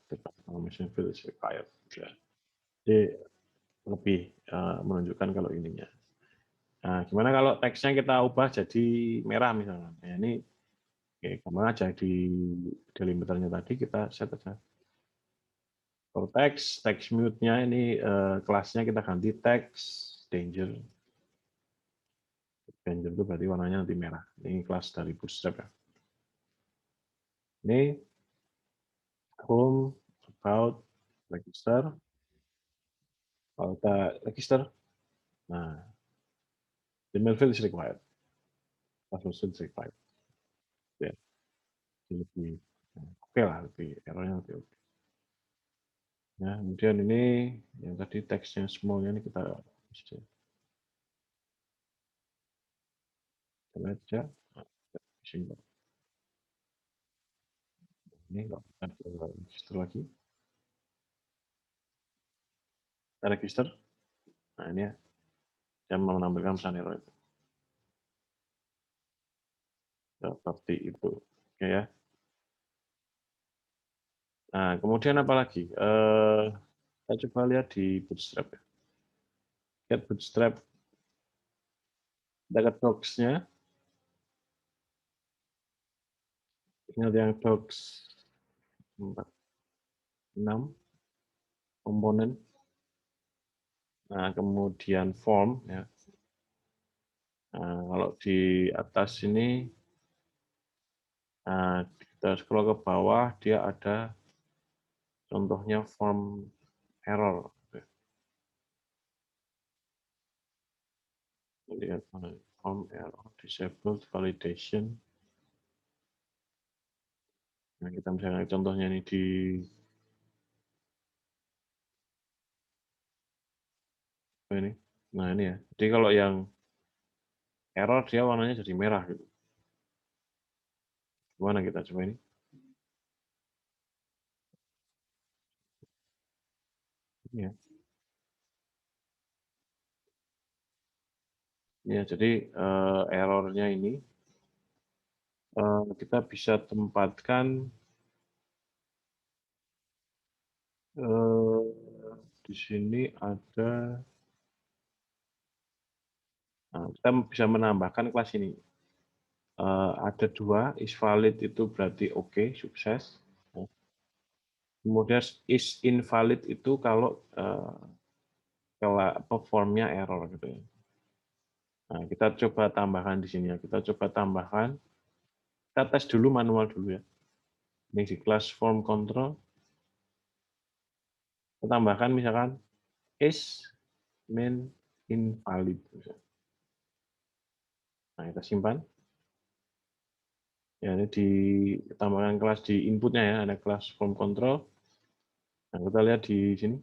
Confirmation fee is required. Ya. Jadi lebih menunjukkan kalau ininya. Nah, gimana kalau teksnya kita ubah jadi merah misalnya? Nah, ini oke, gampang aja di delimiternya tadi kita set aja. For text mute-nya ini kelasnya kita ganti text danger. Danger itu berarti warnanya nanti merah. Ini kelas dari Bootstrap ya. Ini home, about, register. Kalau kita register, nah, email field is required. Password is required. Ya, lebih oke lah, lebih errornya lebih oke. Ya, kemudian ini yang tadi teksnya small-nya ini kita aja. Ini nggak ada register lagi. Kita register. Nah, ini ya, yang menampilkan pesan error itu. Seperti itu. Oke ya. Nah, kemudian apa lagi? Kita coba lihat di Bootstrap ya. Lihat Bootstrap dekat docs-nya. Ingat yang docs 4, 6 komponen. Nah, kemudian form ya. Nah, kalau di atas ini kita scroll ke bawah, dia ada contohnya form error. Lihat form error, disabled validation. Nah, kita misalnya contohnya ini di ini. Nah, ini ya. Jadi kalau yang error dia warnanya jadi merah gitu. Gimana kita coba ini? Ya. Ya, jadi errornya ini kita bisa tempatkan di sini ada kita bisa menambahkan kelas ini. Ada 2, is valid itu berarti oke, sukses. Kemudian is invalid itu kalau performnya error gitu ya. Nah, kita coba tambahkan di sini ya. Kita coba tambahkan. Kita tes dulu manual dulu ya. Ini di kelas form control. Kita tambahkan misalkan is main invalid. Nah, kita simpan. Ya, ini ditambahkan kelas di inputnya ya. Ada kelas form control. Nah, kita lihat di sini.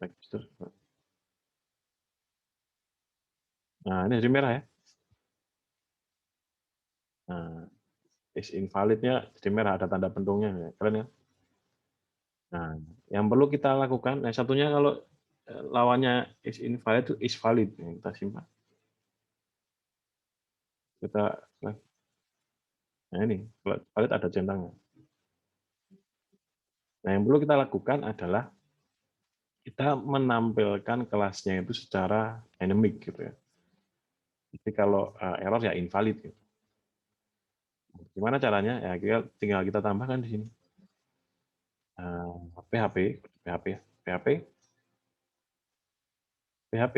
Register. Nah, ini jadi merah ya. Nah, is invalidnya jadi merah, ada tanda pentungnya. Ya. Keren ya. Nah, yang perlu kita lakukan, nah satunya kalau lawannya is invalid itu is valid. Nah, kita simpan. Kita, nah ini, valid ada centangnya. Nah, yang perlu kita lakukan adalah kita menampilkan kelasnya itu secara dynamic gitu ya. Jadi kalau error ya invalid gitu. Gimana caranya? Ya tinggal kita tambahkan di sini. PHP, PHP, PHP, PHP,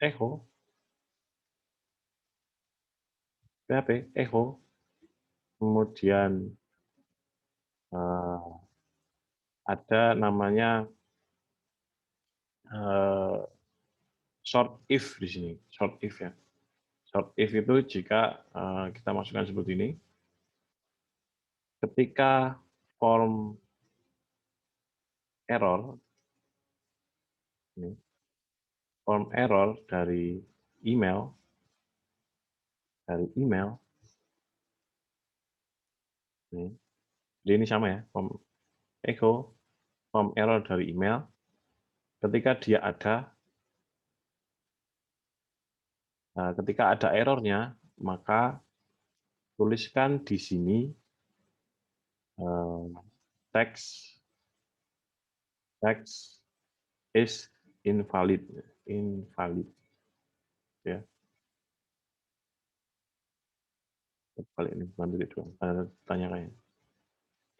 echo, PHP, echo, kemudian ada namanya short if di sini, short if ya. Short if itu jika kita masukkan seperti ini, ketika form error, ini, form error dari email, ini, jadi ini sama ya, form echo, form error dari email, ketika dia ada, ketika ada errornya, maka tuliskan di sini text is invalid, ya. Balik ini bukan titik doang, tanya kayak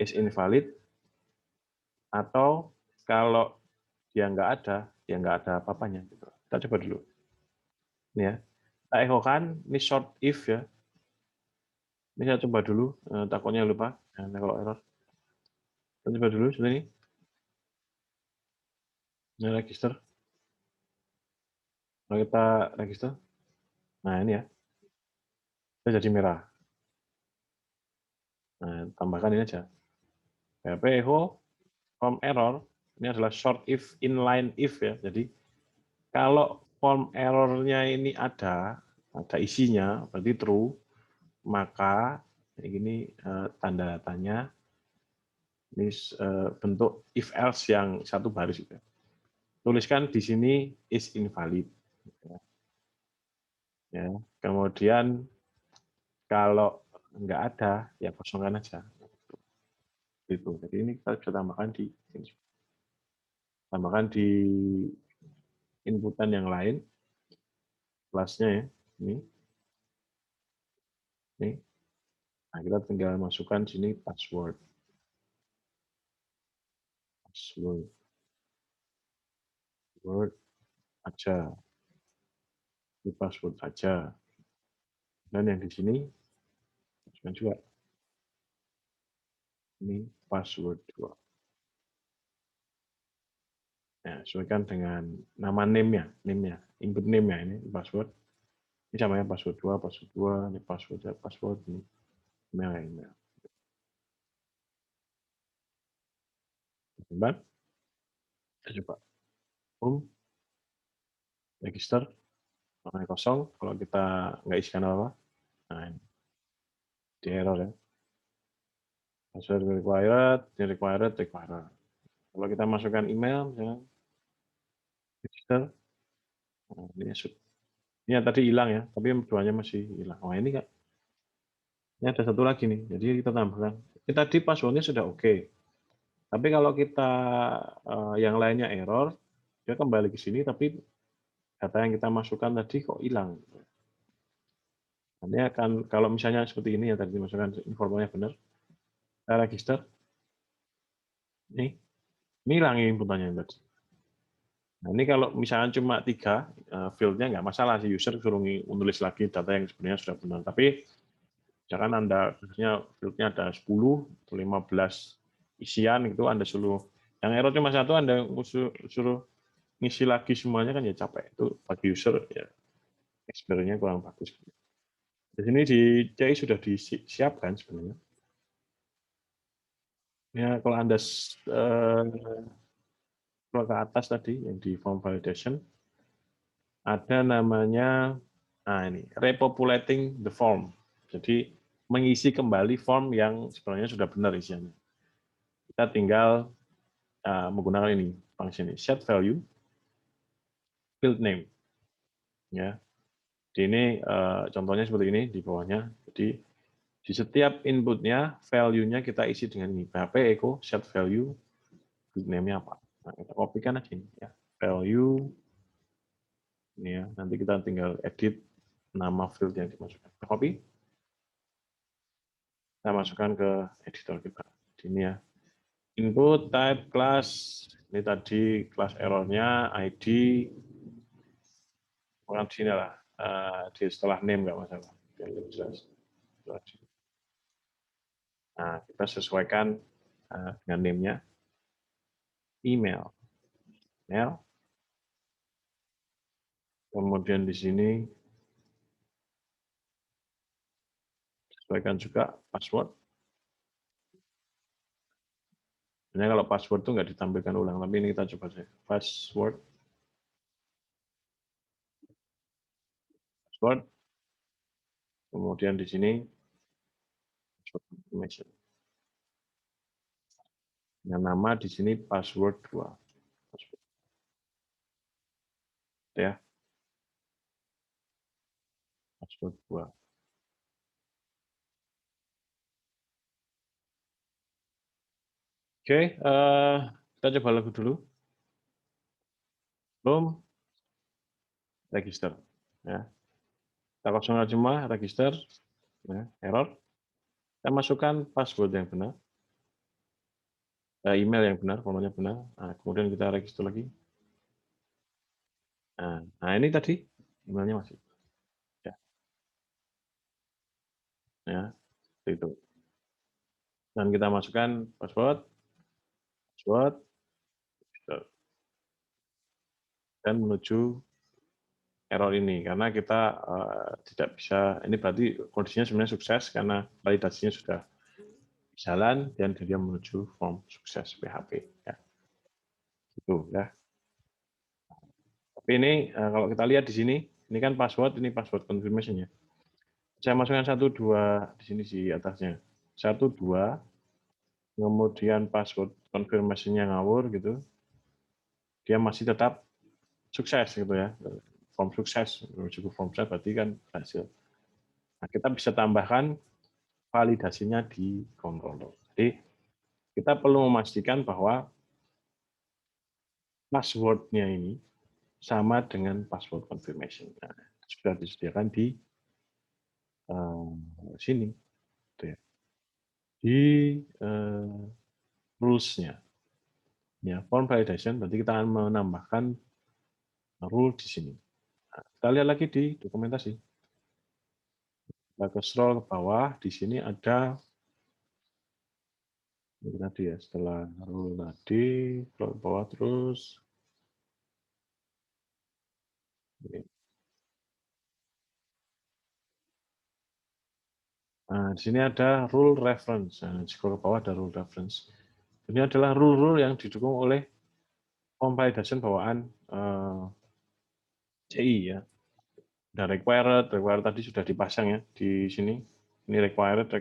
is invalid, atau kalau dia nggak ada, ya nggak ada apa-apanya. Gitu. Kita coba dulu. Ini ya, kita echokan, ini short if ya. Ini saya coba dulu, takutnya lupa. Nah, kalau error, kita coba dulu seperti ini. Ini register. Kalau kita register, nah ini ya, kita jadi merah. Nah, tambahkan ini aja. PHP echo form error, ini adalah short if, inline if ya. Jadi kalau form errornya ini ada isinya, berarti true, maka ini tanda tanya, ini bentuk if else yang satu baris juga. Tuliskan di sini is invalid. Ya. Kemudian kalau nggak ada, ya kosongkan aja. Itu. Jadi ini kita bisa tambahkan di inputan yang lain, kelasnya ya, ini. Nah, kita tinggal masukkan sini password aja, di password aja. Dan yang di sini masukkan juga ini password 2. Nah, sesuaikan dengan nama name-nya, input name-nya ini password. Ini sama ya, password 2, ini password, ini email. Simpan, kita coba. Register, namanya kosong, kalau kita nggak isikan apa-apa. Nah, ini di error ya. Password required. Kalau kita masukkan email, misalnya, register, nah, ini yang tadi hilang ya, tapi duanya masih hilang. Oh ini Kak, ini ada satu lagi nih, jadi kita tambahkan. Ini tadi passwordnya sudah oke, tapi kalau kita yang lainnya error, dia kembali ke sini, tapi data yang kita masukkan tadi kok hilang. Ini akan, kalau misalnya seperti ini ya tadi dimasukkan informalnya benar, saya register, ini hilang inputannya tadi. Nah, ini kalau misalnya cuma 3 field-nya nggak masalah sih, user suruh menulis lagi data yang sebenarnya sudah benar. Tapi jangan Anda field-nya ada 10 atau 15 isian gitu, Anda suruh yang error cuma 1, Anda suruh ngisi lagi semuanya kan ya capek. Itu bagi user ya experience-nya kurang bagus. Di sini di CI sudah disiapkan sebenarnya. Ya, kalau Anda scroll ke atas tadi yang di form validation, ada namanya, nah ini, repopulating the form. Jadi mengisi kembali form yang sebenarnya sudah benar isinya. Kita tinggal menggunakan ini, function ini, set value, field name. Ya. Di ini contohnya seperti ini di bawahnya. Jadi di setiap inputnya, value-nya kita isi dengan ini, php echo set value, field name-nya apa. Nah, kita kopikan aja ini, ya. Value, ini ya, nanti kita tinggal edit nama field yang dimasukkan. Kita copy, kita masukkan ke editor kita. Ini ya, input type class, ini tadi kelas errornya, ID, orang di sini lah, di setelah name nggak masalah. Nah, kita sesuaikan dengan name-nya, email, kemudian di sini Sesuaikan juga password. Sebenarnya kalau password itu nggak ditampilkan ulang, tapi ini kita coba saja. Password, kemudian di sini password confirmation. Dengan nama di sini password 2. Password, ya, password 2. Oke, kita coba lagu dulu. Belum, register. Ya. Kita kosongkan semua, register, ya, error. Kita masukkan password yang benar, email yang benar, follow-nya benar. Nah, kemudian kita register lagi. Nah, ini tadi emailnya masih. Ya, ya, seperti itu. Dan kita masukkan password, dan menuju error ini karena kita tidak bisa. Ini berarti kondisinya sebenarnya sukses karena validasinya sudah jalan dan dia menuju form sukses PHP. Ya, gitu ya. Tapi ini kalau kita lihat di sini, ini kan password, ini password confirmation ya. Saya masukkan 1, 2 di sini di atasnya. 1, 2, kemudian password confirmation-nya ngawur gitu. Dia masih tetap sukses gitu ya. Form sukses, menuju form sukses berarti kan berhasil. Nah, kita bisa tambahkan validasinya di controller. Jadi kita perlu memastikan bahwa password-nya ini sama dengan password confirmation. Nah, sudah disediakan di sini, gitu ya. Di rules-nya. Ya, form validation berarti kita akan menambahkan rule di sini. Nah, kita lihat lagi di dokumentasi. Kita ke scroll ke bawah, di sini ada ini tadi ya, setelah rule tadi, scroll ke bawah terus. Nah, di sini ada rule reference. Nah, scroll ke bawah ada rule reference. Ini adalah rule-rule yang didukung oleh form validation bawaan CI ya. Dan required tadi sudah dipasang ya di sini. Ini required.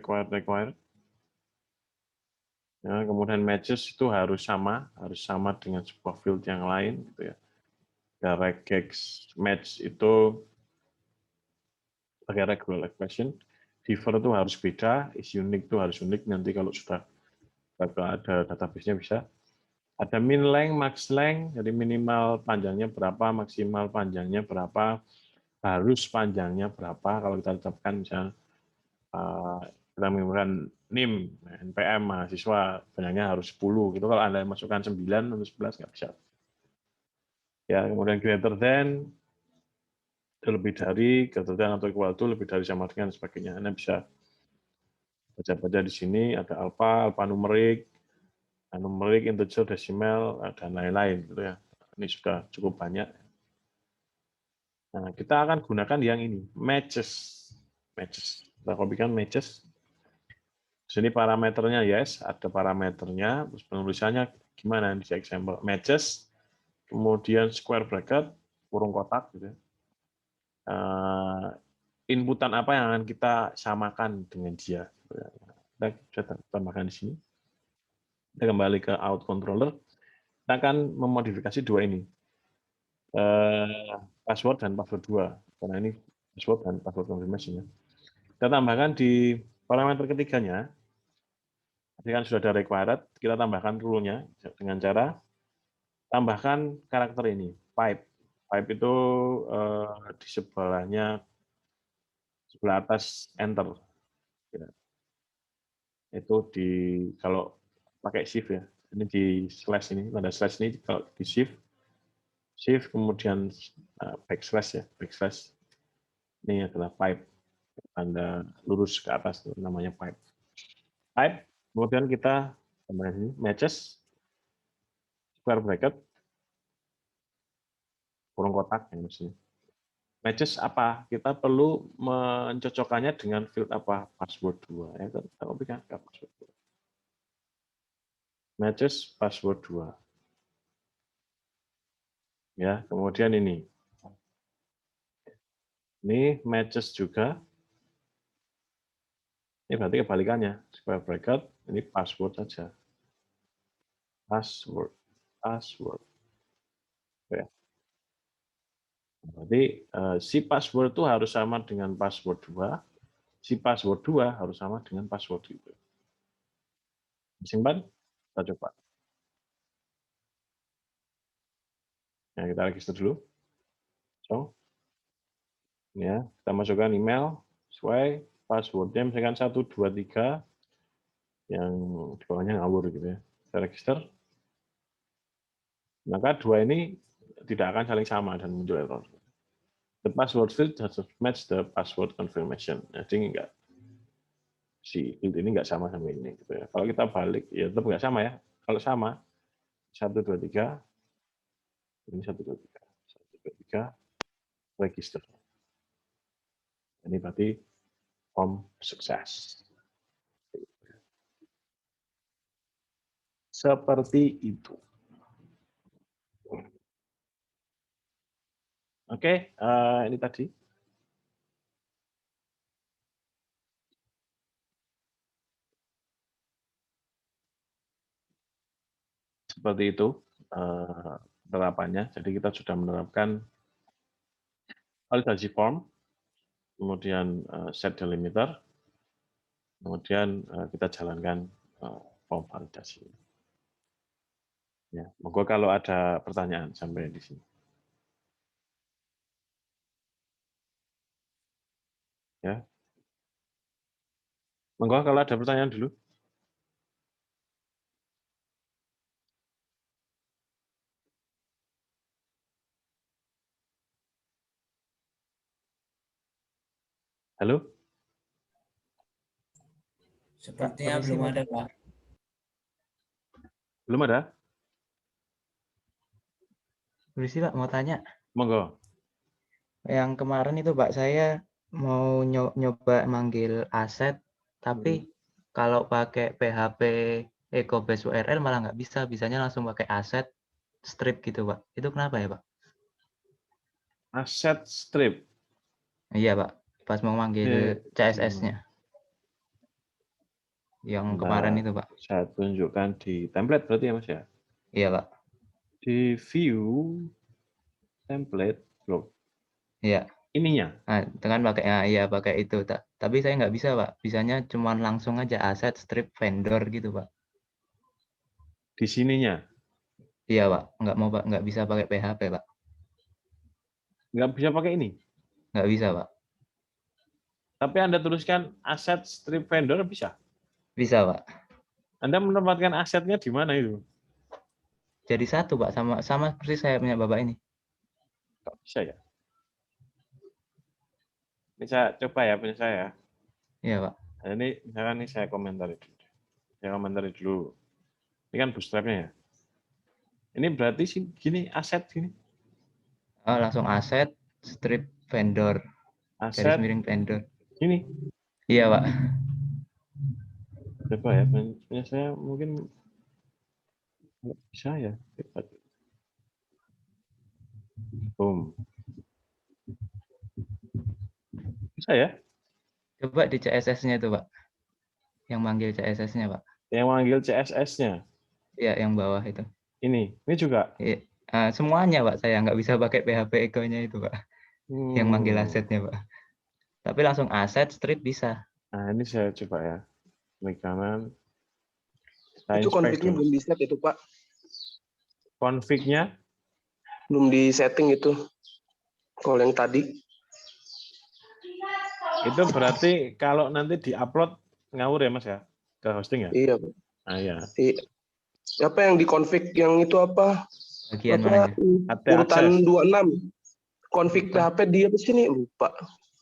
Ya, kemudian matches itu harus sama dengan sebuah field yang lain gitu ya. Ya, regex match itu pakai regular expression. Differ itu harus beda, is unique itu harus unik. Nanti kalau sudah ada database-nya bisa. Ada min length, max length, jadi minimal panjangnya berapa, maksimal panjangnya berapa, harus panjangnya berapa. Kalau kita tetapkan misalnya kita menggunakan NIM, NPM mahasiswa banyaknya harus 10 gitu. Kalau Anda masukkan 9 atau 11 nggak bisa. Ya, kemudian greater than itu lebih dari, greater than atau equal to lebih dari sama dengan sebagainya. Anda bisa baca-baca di sini ada alpha numerik, numerik, integer, desimal, dan lain-lain gitu ya. Ini sudah cukup banyak. Nah, kita akan gunakan yang ini, matches. Kita kopikan matches. Di sini parameternya yes, ada parameternya, terus penulisannya gimana di example matches, kemudian square bracket, kurung kotak gitu. Inputan apa yang akan kita samakan dengan dia. Kita bisa tambahkan di sini. Kita kembali ke out controller. Kita akan memodifikasi dua ini. Password dan password 2. Karena ini password dan password confirmation. Kita tambahkan di parameter ketiganya. Ini kan sudah ada required, kita tambahkan rule-nya dengan cara tambahkan karakter ini, pipe. Pipe itu di sebelah atas enter. Itu di kalau pakai shift ya. Ini di slash ini, pada slash ini kalau di shift kemudian backslash ya, backslash. Ini adalah pipe. Tanda lurus ke atas itu namanya pipe. Pipe, kemudian kita tambahkan ini matches square bracket kurung kotak yang sini. Matches apa? Kita perlu mencocokkannya dengan field apa? Password 2. Ya, kita copy kan ke password 2. Matches password 2. Ya, kemudian ini. Ini matches juga. Ini berarti kebalikannya. Square bracket, ini password saja. Password. Ya. Berarti si password itu harus sama dengan password 2. Si password 2 harus sama dengan password itu. Simpan, kita coba. Nah, kita register dulu. So, ya, kita masukkan email sesuai passwordnya misalkan 123 yang di bawahnya ngawur gitu ya. Kita register. Maka dua ini tidak akan saling sama dan muncul error. The password field has to match the password confirmation. Jadi enggak si field ini enggak sama sama ini gitu ya. Kalau kita balik ya tetap enggak sama ya. Kalau sama 123 ini 123 register. Ini berarti form sukses. Seperti itu. Oke, ini tadi. Seperti itu penerapannya. Jadi kita sudah menerapkan validasi form, kemudian set delimiter, kemudian kita jalankan form validasi. Ya, monggo kalau ada pertanyaan sampai di sini. Ya, monggo kalau ada pertanyaan dulu. Halo?
Sepertinya belum ada, Pak.
Belum ada?
Permisi, Pak, mau tanya.
Monggo.
Yang kemarin itu, Pak, saya mau nyoba manggil aset, tapi kalau pakai PHP Eco Base URL malah nggak bisa. Bisanya langsung pakai aset strip gitu, Pak. Itu kenapa ya, Pak?
Aset strip.
Iya, Pak. Pas mau manggil CSS-nya. Yang kemarin itu, Pak.
Saya tunjukkan di template berarti ya, Mas ya?
Iya, Pak.
Di view template, loh.
Iya.
Ininya.
Nah, dengan pakai itu. Tapi saya nggak bisa, Pak. Bisanya cuma langsung aja aset strip vendor gitu, Pak.
Di sininya.
Iya, Pak. Nggak mau, Pak. Nggak bisa pakai PHP, Pak.
Nggak bisa pakai ini.
Nggak bisa, Pak.
Tapi Anda tuliskan aset strip vendor bisa.
Bisa, Pak.
Anda menempatkan asetnya di mana itu?
Jadi satu, Pak. Sama seperti saya punya Bapak ini.
Nggak bisa ya? Ini saya coba ya punya saya.
Iya, Pak.
Nah, ini misalkan ini saya komentari dulu. Saya komentari dulu. Ini kan bootstrapnya ya. Ini berarti sih gini aset gini.
Oh, langsung aset strip vendor. Garis
Aset
miring vendor.
gini.
Iya, Pak.
Coba ya punya saya mungkin nggak bisa ya. Boom. Bisa ya?
Coba di CSS-nya itu, Pak. Yang manggil CSS-nya, Pak.
Yang manggil CSS-nya.
Iya, yang bawah itu.
Ini juga.
Iya. Semuanya, Pak. Saya nggak bisa pakai PHP Eco-nya itu, Pak. Yang manggil asetnya, Pak. Tapi langsung aset strip bisa.
Nah, ini saya coba ya. Klik kanan.
Itu config-nya belum di-set itu, Pak.
Config-nya
belum di setting itu. Kalau yang tadi.
itu berarti kalau nanti di-upload ngawur ya, Mas ya? Ke hosting ya?
Iya, Pak.
Ah, iya.
Apa yang di config yang itu apa?
Bagian
apa
mananya?
urutan 26. Config PHP di apa sini? Lupa.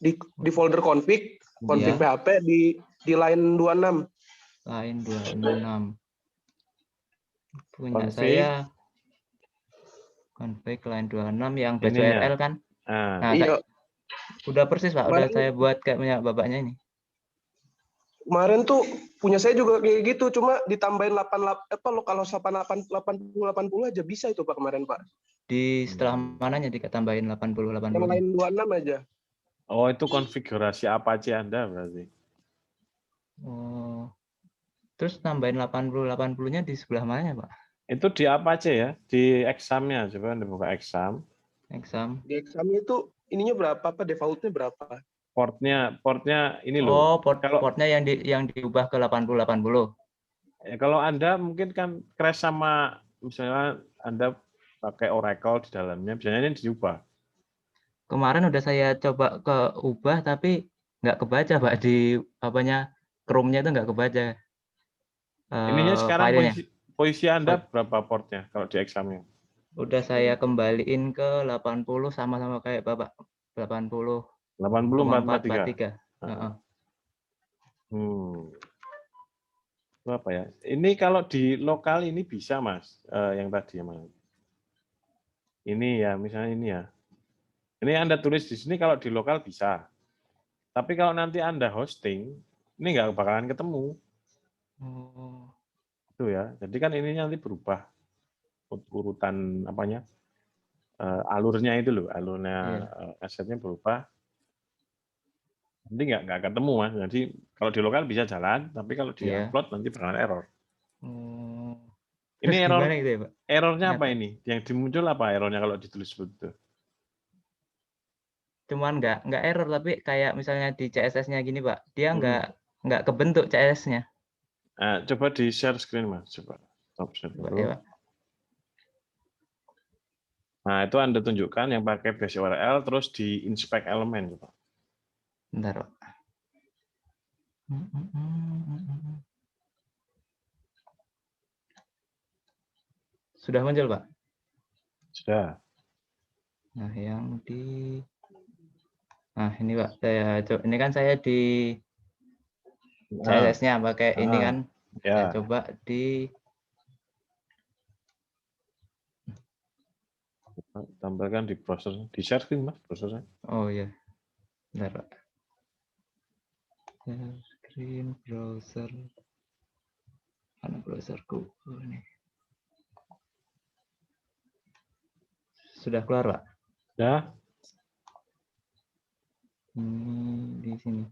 Di folder config
Iya.
PHP di line 26.
Line 26. Punya
Config.
saya config line 26 yang base
Ininya.
URL kan?
Ah.
Nah,
Iya.
Udah persis Pak, udah
Kemarin,
saya buat kayak punya bapaknya ini.
kemarin tuh punya saya juga kayak gitu, cuma ditambahin 8 lo kalau 80 aja bisa itu Pak kemarin Pak.
Di setelah mananya ditambahin 80
Yang
80-nya.
lain 26 aja.
Oh, itu konfigurasi Apache Anda berarti.
Oh. Terus tambahin 80 80-nya di sebelah mananya, Pak?
Itu di Apache ya, di examnya. Coba Anda buka exam.
Exam.
Di examnya itu ininya berapa Pak? Defaultnya berapa?
Portnya ini loh.
Oh,
Kalau
portnya yang diubah ke 80 80.
ya, kalau Anda mungkin kan crash sama misalnya Anda pakai Oracle di dalamnya, biasanya ini diubah.
Kemarin udah saya coba ke ubah tapi nggak kebaca, Pak, di apanya Chrome-nya itu nggak kebaca
Ininya sekarang
filenya.
posisi Anda berapa portnya kalau di examnya?
Udah saya kembaliin ke 80 sama-sama kayak Bapak.
80,443.
80,443. Heeh.
Itu apa ya? Ini kalau di lokal ini bisa, Mas. Yang tadi ya, Mas. Ini ya, misalnya ini ya. Ini Anda tulis di sini kalau di lokal bisa. Tapi kalau nanti Anda hosting, ini nggak bakalan ketemu.
Oh.
Itu ya. Jadi kan ini nanti berubah urutan apanya? Alurnya itu loh, alurnya
Iya.
asetnya berubah. Nanti nggak ketemu, Mas. Jadi kalau di lokal bisa jalan, tapi kalau di
Iya.
upload nanti bakalan error.
Oh.
Ini
Terus gimana gitu ya, Pak?
errornya apa
Nyata.
ini? Yang dimuncul apa errornya kalau ditulis begitu?
Cuman nggak error tapi kayak misalnya di CSS-nya gini, Pak. Dia
Hmm.
nggak kebentuk CSS-nya.
Coba di share screen, Mas. Coba. Stop share
Coba
dulu.
ya, Pak.
Nah, itu Anda tunjukkan yang pakai base URL, terus di inspect elemen. Coba.
Bentar, Pak. Sudah muncul, Pak?
Sudah.
Nah, Nah, ini Pak, ini kan saya di CSS-nya pakai ini kan.
Ya.
Saya coba
Tampilkan di browser, di share screen, Mas, browsernya.
Oh iya. Bentar, Pak. Share screen browser. Mana browserku? Ini. Sudah keluar, Pak?
Ya.
Ini di sini.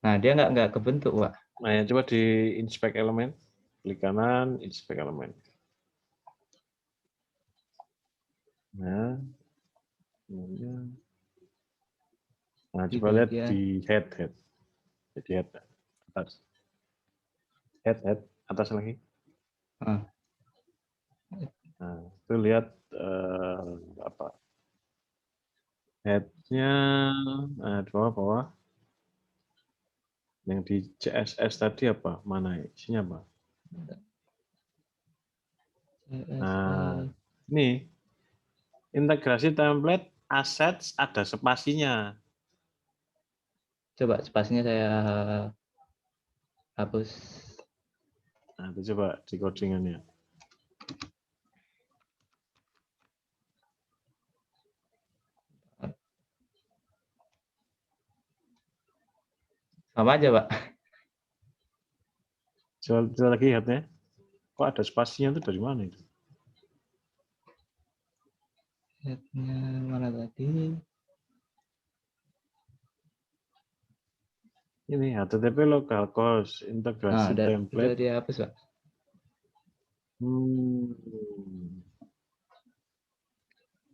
Nah, dia nggak kebentuk, Pak.
Nah, ya, coba di inspect elemen. Klik kanan, inspect elemen. Nah, coba lihat di head. Jadi head atas. Head atas lagi. Nah, itu lihat apa? Head-nya di bawah. Yang di CSS tadi apa? Mana isinya apa? Nah, ini integrasi template assets ada spasinya.
Coba spasinya saya hapus.
Nah, itu coba di codingannya.
Sama aja, Pak.
Coba lagi lihatnya. Kok ada spasinya itu dari mana itu?
Head-nya mana tadi?
Ini HTTP localhost integrasi template.
Udah dihapus, Pak.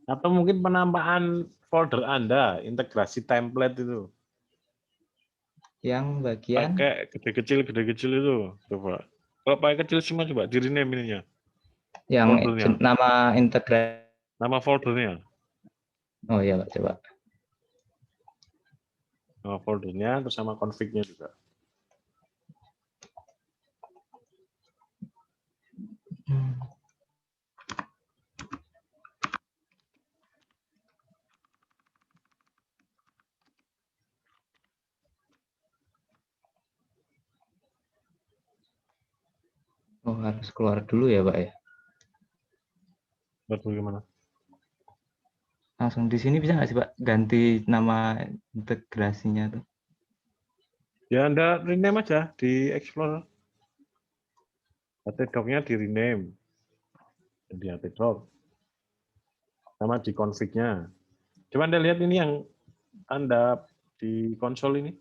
Atau mungkin penampakan folder Anda integrasi template itu.
Yang bagian
pakai gede kecil itu, coba. Kalau pakai kecil semua coba di rename ininya.
yang
Foldernya.
nama integrasi.
Nama foldernya.
Oh iya, Pak, coba.
Nama foldernya terus sama config-nya juga.
Oh, harus keluar dulu ya, Pak ya?
Buat bagaimana?
Langsung di sini bisa nggak sih Pak ganti nama integrasinya tuh?
Ya Anda rename aja di Explorer. Htdoc-nya di rename. Di Htdoc. Sama di config-nya. Coba Anda lihat ini yang tanda di konsol ini.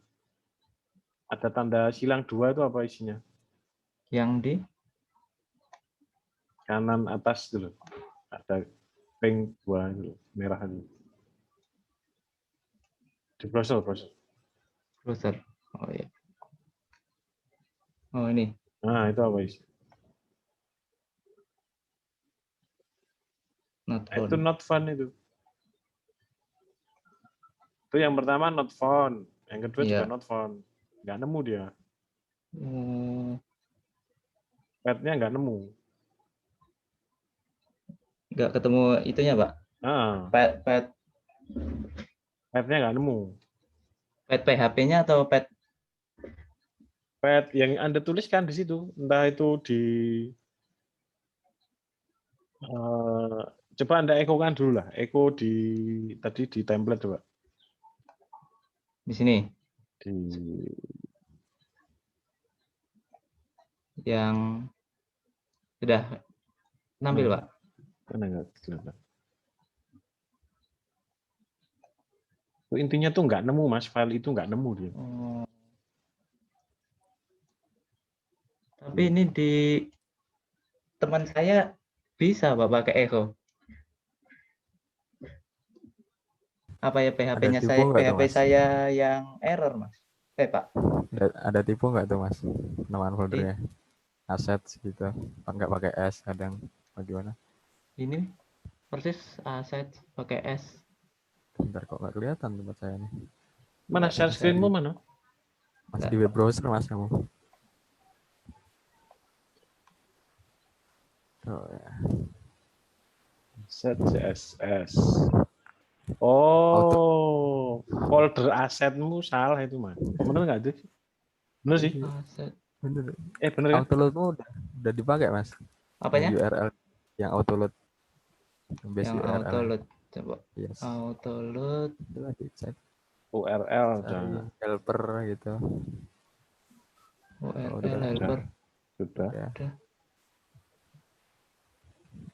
Ada tanda silang 2 itu apa isinya?
Yang di
Kanan atas dulu. Ada pink 2 itu, merah itu. Di browser.
browser. Oh iya. Oh ini.
Nah, itu apa isi?
Not
Nah, itu
found.
not found itu. Itu yang pertama not found. Yang kedua juga
Iya.
not found. Nggak nemu dia.
Oh,
Pad-nya nggak nemu.
nggak ketemu itunya Pak.
Nah,
Pad
pad-nya nggak nemu.
PHP-nya atau pad
Pad yang Anda tuliskan di situ. Entah itu di... coba Anda ekokan dulu lah. Eko di... Tadi di template coba.
di sini
Di...
yang sudah nampil Pak.
Mana nggak kelihatan. Itu intinya tuh nggak nemu, Mas. File itu nggak nemu dia.
Oh. Tapi ini di teman saya bisa Pak pakai Echo. Apa ya
Ada
PHP-nya
tipu
saya
nggak tuh
PHP
Mas?
saya yang error Mas. Pak.
Ada tipu nggak tuh Mas? Penemuan
Di
foldernya. Aset gitu. Nggak pakai S kadang. Bagaimana?
ini persis aset pakai S.
Bentar kok nggak kelihatan tempat saya nih.
Mana
Nggak
share
bisa.
screen-mu mana?
Masih di web browser Mas kamu. Oh ya.
Set CSS. Oh, folder asetmu salah itu, Mas. Bener nggak itu? Bener sih.
Aset.
Bener.
Bener kan?
Autoloadmu udah dipakai Mas.
Apanya?
Yang URL yang autoload. Base
Yang
URL.
autoload. Coba.
Yes.
Autoload.
Itu dicek.
URL.
Cari helper gitu.
URL helper.
Sudah.
Ya.
Udah.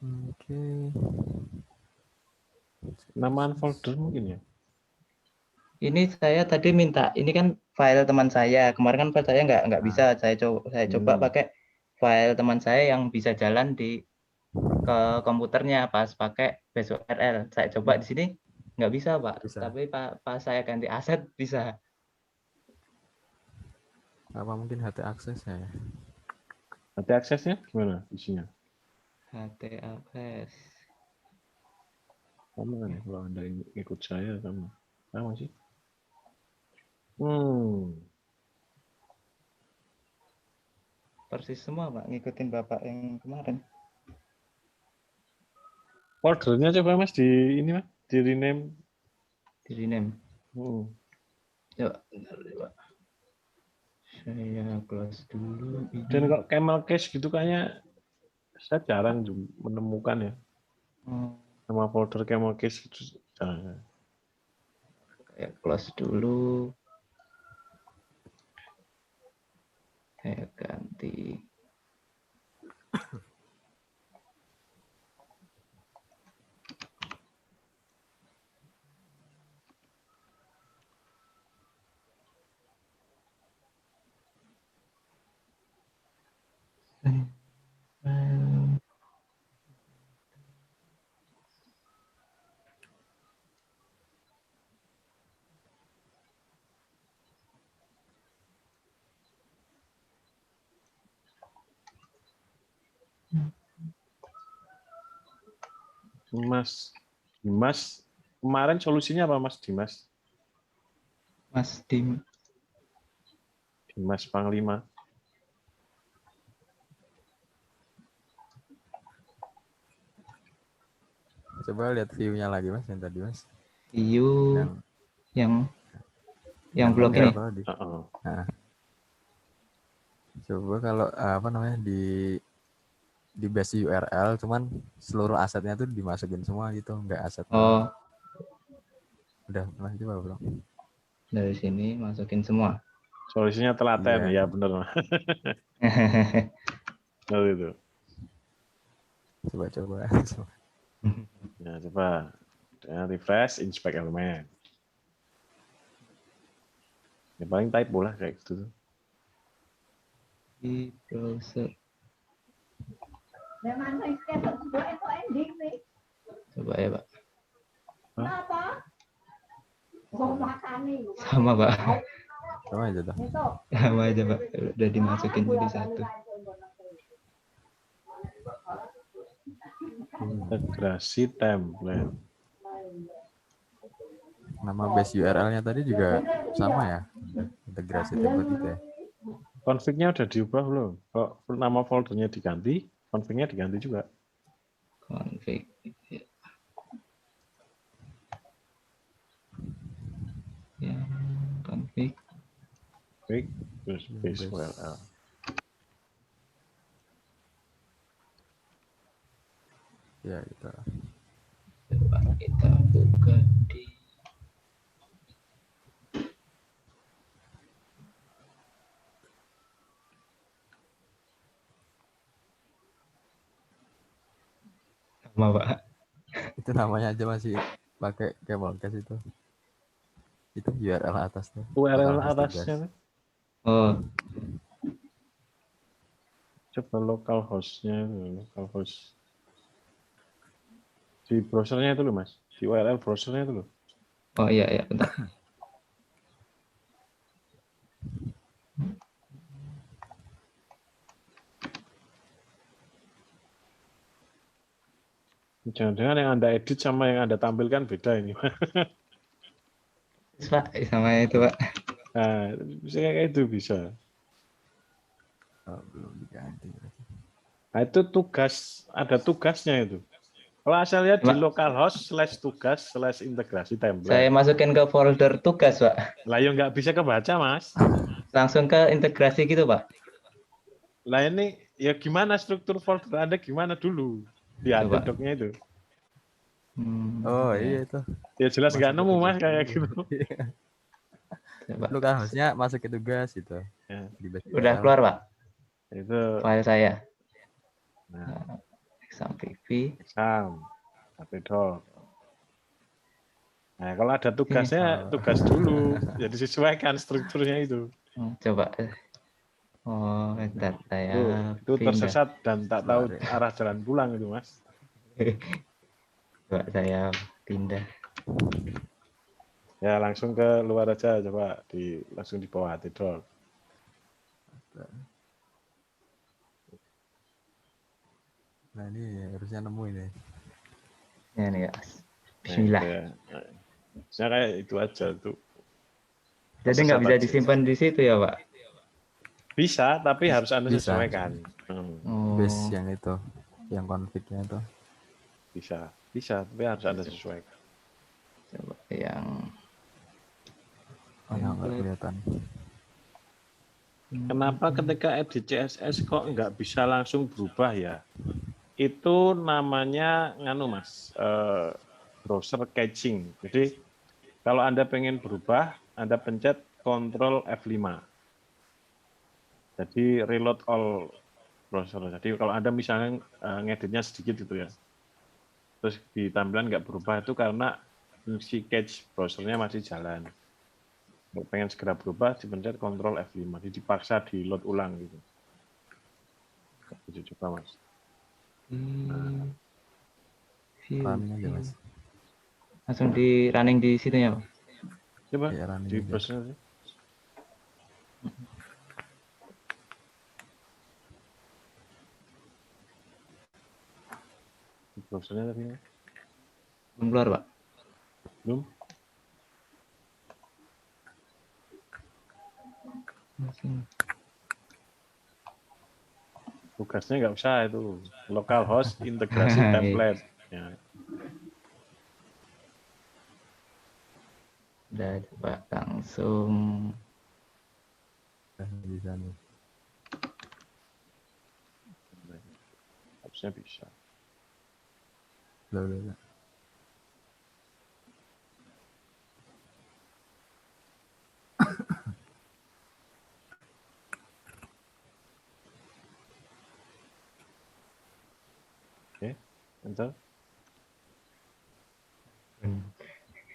Oke.
Nah,
Nama folder mungkin ya?
ini saya tadi minta, ini kan file teman saya. Kemarin kan file saya nggak bisa. Saya coba pakai file teman saya yang bisa jalan ke komputernya pas pakai base URL. Saya coba di sini nggak bisa Pak.
Bisa.
Tapi pas saya ganti aset bisa.
Apa mungkin HT akses ya?
HT aksesnya gimana isinya?
HT akses.
Sama kan ya, kalau Anda ikut saya sama sih.
Persis semua Pak, ngikutin Bapak yang kemarin.
Foldernya coba Mas di ini Mas, di rename.
Di rename. Coba, Pak. Saya close dulu.
Dan kalau camel case gitu kayaknya saya jarang menemukan ya. Nama folder camel case itu jarang.
Saya close dulu. Saya ganti.
Mas Dimas, kemarin solusinya apa Mas Dimas?
Mas
Dimas Panglima.
Coba lihat view-nya lagi Mas yang tadi Mas.
View yang blog ini.
Nah, coba kalau apa namanya di base URL cuman seluruh asetnya tuh dimasukin semua gitu, nggak aset.
Oh,
Udah pernah coba belum?
Dari sini masukin semua.
Solusinya telaten,
Iya.
ya bener. Bener itu.
Coba-coba.
Ya, coba. Ya, refresh, inspect elemen. Ya, paling typo lah kayak gitu.
Di browser. Coba ya, Pak. Sama, Pak.
Sama aja tuh.
Sama aja, Pak. Udah dimasukin jadi satu.
Integrasi template.
Nama base URL-nya tadi juga sama ya? Integrasi template itu ya?
Config-nya udah diubah belum? Kok nama foldernya diganti, config-nya diganti juga.
Config. Ya, config.
Config, terus base
Base.
URL.
Ya gitu.
Coba kita buka di sama, Pak.
Itu namanya aja masih pakai Camel-Case itu. Itu URL atas tuh.
URL
Localhost
atasnya,
tugas.
tuh.
Oh,
Coba localhost-nya, localhost. Di browsernya itu loh, Mas. Di URL browsernya itu loh.
oh iya, ya, bentar.
Jangan-jangan yang Anda edit sama yang Anda tampilkan beda ini.
Pak, sama itu, Pak.
Nah, bisa kayak itu bisa.
Oh, belum diganti.
Nah, itu tugas, ada tugasnya itu. Kalau saya lihat di
Pak,
localhost /tugas /integrasi
saya
template.
masukin ke folder tugas, Pak.
Lah yang nggak bisa kebaca, Mas.
Langsung ke integrasi gitu, Pak.
Lah ini ya gimana struktur folder Anda gimana dulu? Diatur
Coba.
doknya itu.
Oh
Ya,
iya itu.
Ya jelas nggak
Masuk ke
nemu,
tugas
Mas, kayak
dulu.
gitu.
coba.
Localhost-nya masuk ke tugas itu.
Ya,
Di base
Udah
URL.
keluar, Pak,
itu
file saya.
nah,
Exam PV.
exam, doc. Nah, kalau ada tugasnya,
Oh.
tugas dulu. Jadi sesuaikan strukturnya itu.
Coba. Oh, bentar, saya
Itu
pindah.
tersesat dan tak tahu
Keluar ya.
arah jalan pulang itu, Mas.
Coba saya pindah.
Ya langsung ke luar aja, coba langsung di bawah doc.
Nah ini harusnya nemu ini.
Ya nih, ya.
Nah,
Bismillah.
itu ya. Saya kayak itu aja tuh.
Jadi nggak bisa disimpan di situ ya, Pak?
Bisa, tapi harus Anda
Bisa.
sesuaikan.
Base
Oh,
yang itu, yang config-nya itu.
Bisa, tapi harus Anda sesuaikan.
coba yang
Oh, yang nggak kelihatan.
Kenapa ketika edit CSS kok nggak bisa langsung berubah ya? Itu namanya Mas, browser caching. Jadi kalau Anda pengen berubah, Anda pencet Ctrl F5. Jadi reload all browser. Jadi kalau Anda misalnya ngeditnya sedikit gitu ya, terus di tampilan nggak berubah itu karena fungsi cache browsernya masih jalan. Kalau pengen segera berubah, dipencet Ctrl F5. Jadi dipaksa di load ulang gitu. Jadi coba, Mas.
Running aja mas.
langsung di running di situ ya, Pak?
Coba
Ya, running
di
aja.
browser. Di browsernya tadi.
Belum keluar, Pak?
Belum? Tugasnya nggak usah itu. Localhost integrasi template. Ya.
Udah, coba langsung.
Bisa nih.
Harusnya bisa.
Udah.
Enter.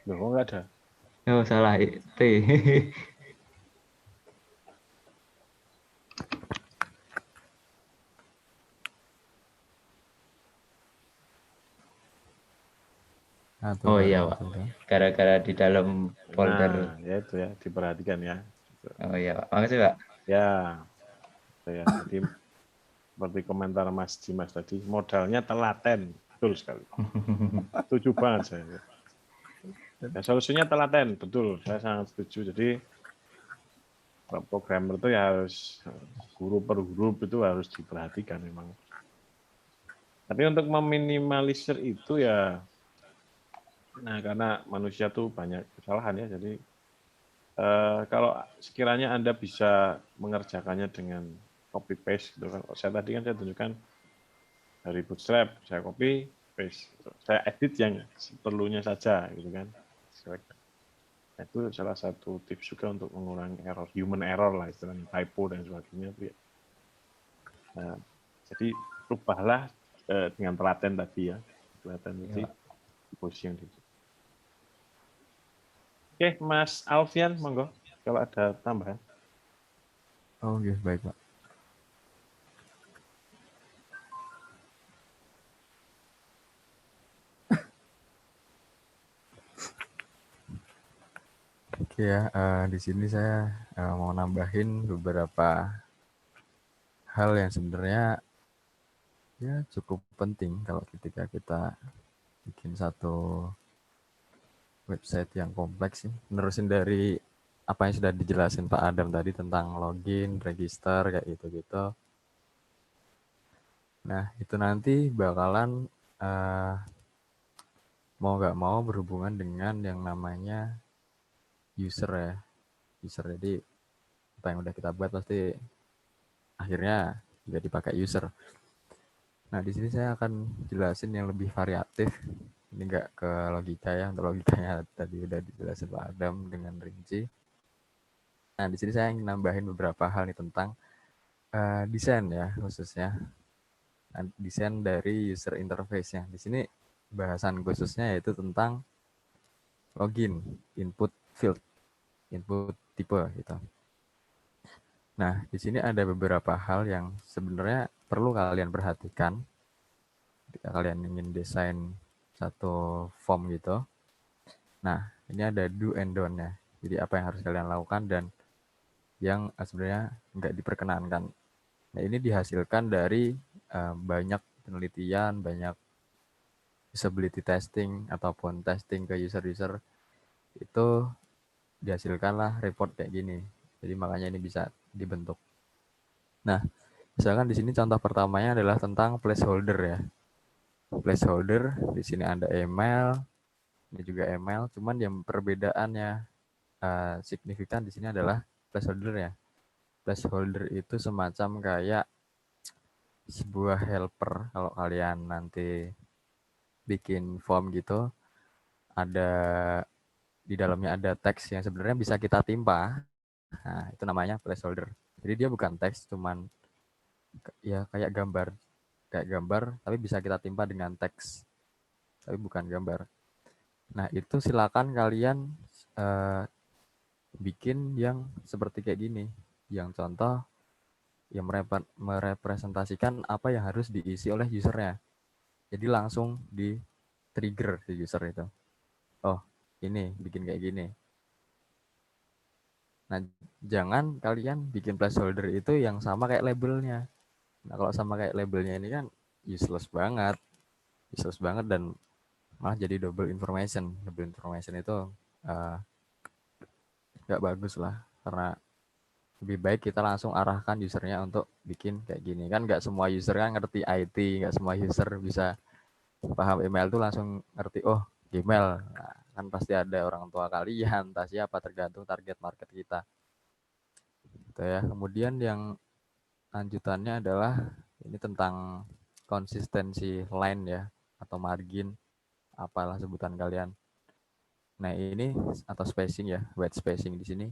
Loh, kok nggak ada?
Oh, salah. T.
Nah, tuh
Oh
baru
iya, Pak.
muncul kan.
Gara-gara di dalam folder.
Nah, ya itu ya, diperhatikan ya.
Oh iya, Pak. Makasih, Pak.
Ya, saya jadi seperti komentar Mas Dimas tadi, modalnya telaten, betul sekali. Setuju banget saya. Ya, solusinya telaten, betul. Saya sangat setuju. Jadi programmer itu ya harus huruf per huruf itu harus diperhatikan memang. Tapi untuk meminimalisir itu ya, nah karena manusia tuh banyak kesalahan ya. Jadi kalau sekiranya Anda bisa mengerjakannya dengan copy paste gitu kan. Saya tadi kan saya tunjukkan dari Bootstrap, saya copy paste, gitu. Saya edit yang perlunya saja gitu kan. Itu salah satu tips juga untuk mengurangi error, human error lah istilahnya, typo dan sebagainya. Nah, jadi rubahlah dengan telaten tadi ya, telaten tadi posisi yang di. Oke, Mas Alfian, monggo kalau ada tambahan.
Oh, yes, baik, Pak. Oke ya, di sini saya mau nambahin beberapa hal yang sebenarnya ya cukup penting kalau ketika kita bikin satu website yang kompleks sih. Menerusin dari apa yang sudah dijelasin Pak Adam tadi tentang login, register, kayak gitu-gitu. Nah, itu nanti bakalan mau nggak mau berhubungan dengan yang namanya user ya. User, jadi apa yang udah kita buat pasti akhirnya juga dipakai user. Nah, di sini saya akan jelasin yang lebih variatif. Ini nggak ke logika ya, untuk logikanya tadi udah dijelasin Pak Adam dengan rinci. Nah, di sini saya ingin nambahin beberapa hal nih tentang desain ya, khususnya desain dari user interface-nya. Di sini bahasan khususnya yaitu tentang login, input field, input tipe gitu. Nah, di sini ada beberapa hal yang sebenarnya perlu kalian perhatikan ketika kalian ingin desain satu form gitu. Nah, ini ada do and don't-nya. Jadi apa yang harus kalian lakukan dan yang sebenarnya nggak diperkenankan. Nah, ini dihasilkan dari banyak penelitian, banyak usability testing ataupun testing ke user-user, itu dihasilkanlah report kayak gini. Jadi makanya ini bisa dibentuk. Nah, misalkan di sini contoh pertamanya adalah tentang placeholder ya. Placeholder di sini ada email, ini juga email, cuman yang perbedaannya signifikan di sini adalah placeholder ya. Placeholder itu semacam kayak sebuah helper kalau kalian nanti bikin form gitu, ada di dalamnya ada teks yang sebenarnya bisa kita timpa. Nah, itu namanya placeholder. Jadi dia bukan teks, cuman ya kayak gambar, tapi bisa kita timpa dengan teks, tapi bukan gambar. Nah, itu silakan kalian bikin yang seperti kayak gini, yang contoh yang merepresentasikan apa yang harus diisi oleh usernya. Jadi langsung di trigger si user itu. Oh, ini bikin kayak gini. Nah, jangan kalian bikin placeholder itu yang sama kayak labelnya. Nah, kalau sama kayak labelnya ini kan useless banget dan malah jadi double information. Double information itu nggak bagus lah, karena lebih baik kita langsung arahkan usernya untuk bikin kayak gini. Kan nggak semua user kan ngerti IT, nggak semua user bisa paham email tuh langsung ngerti, oh Gmail. Nah, kan pasti ada orang tua kalian, entah siapa, tergantung target market kita. Gitu ya. Kemudian yang lanjutannya adalah ini tentang konsistensi line ya, atau margin, apalah sebutan kalian. Nah, ini atau spacing ya, white spacing di sini.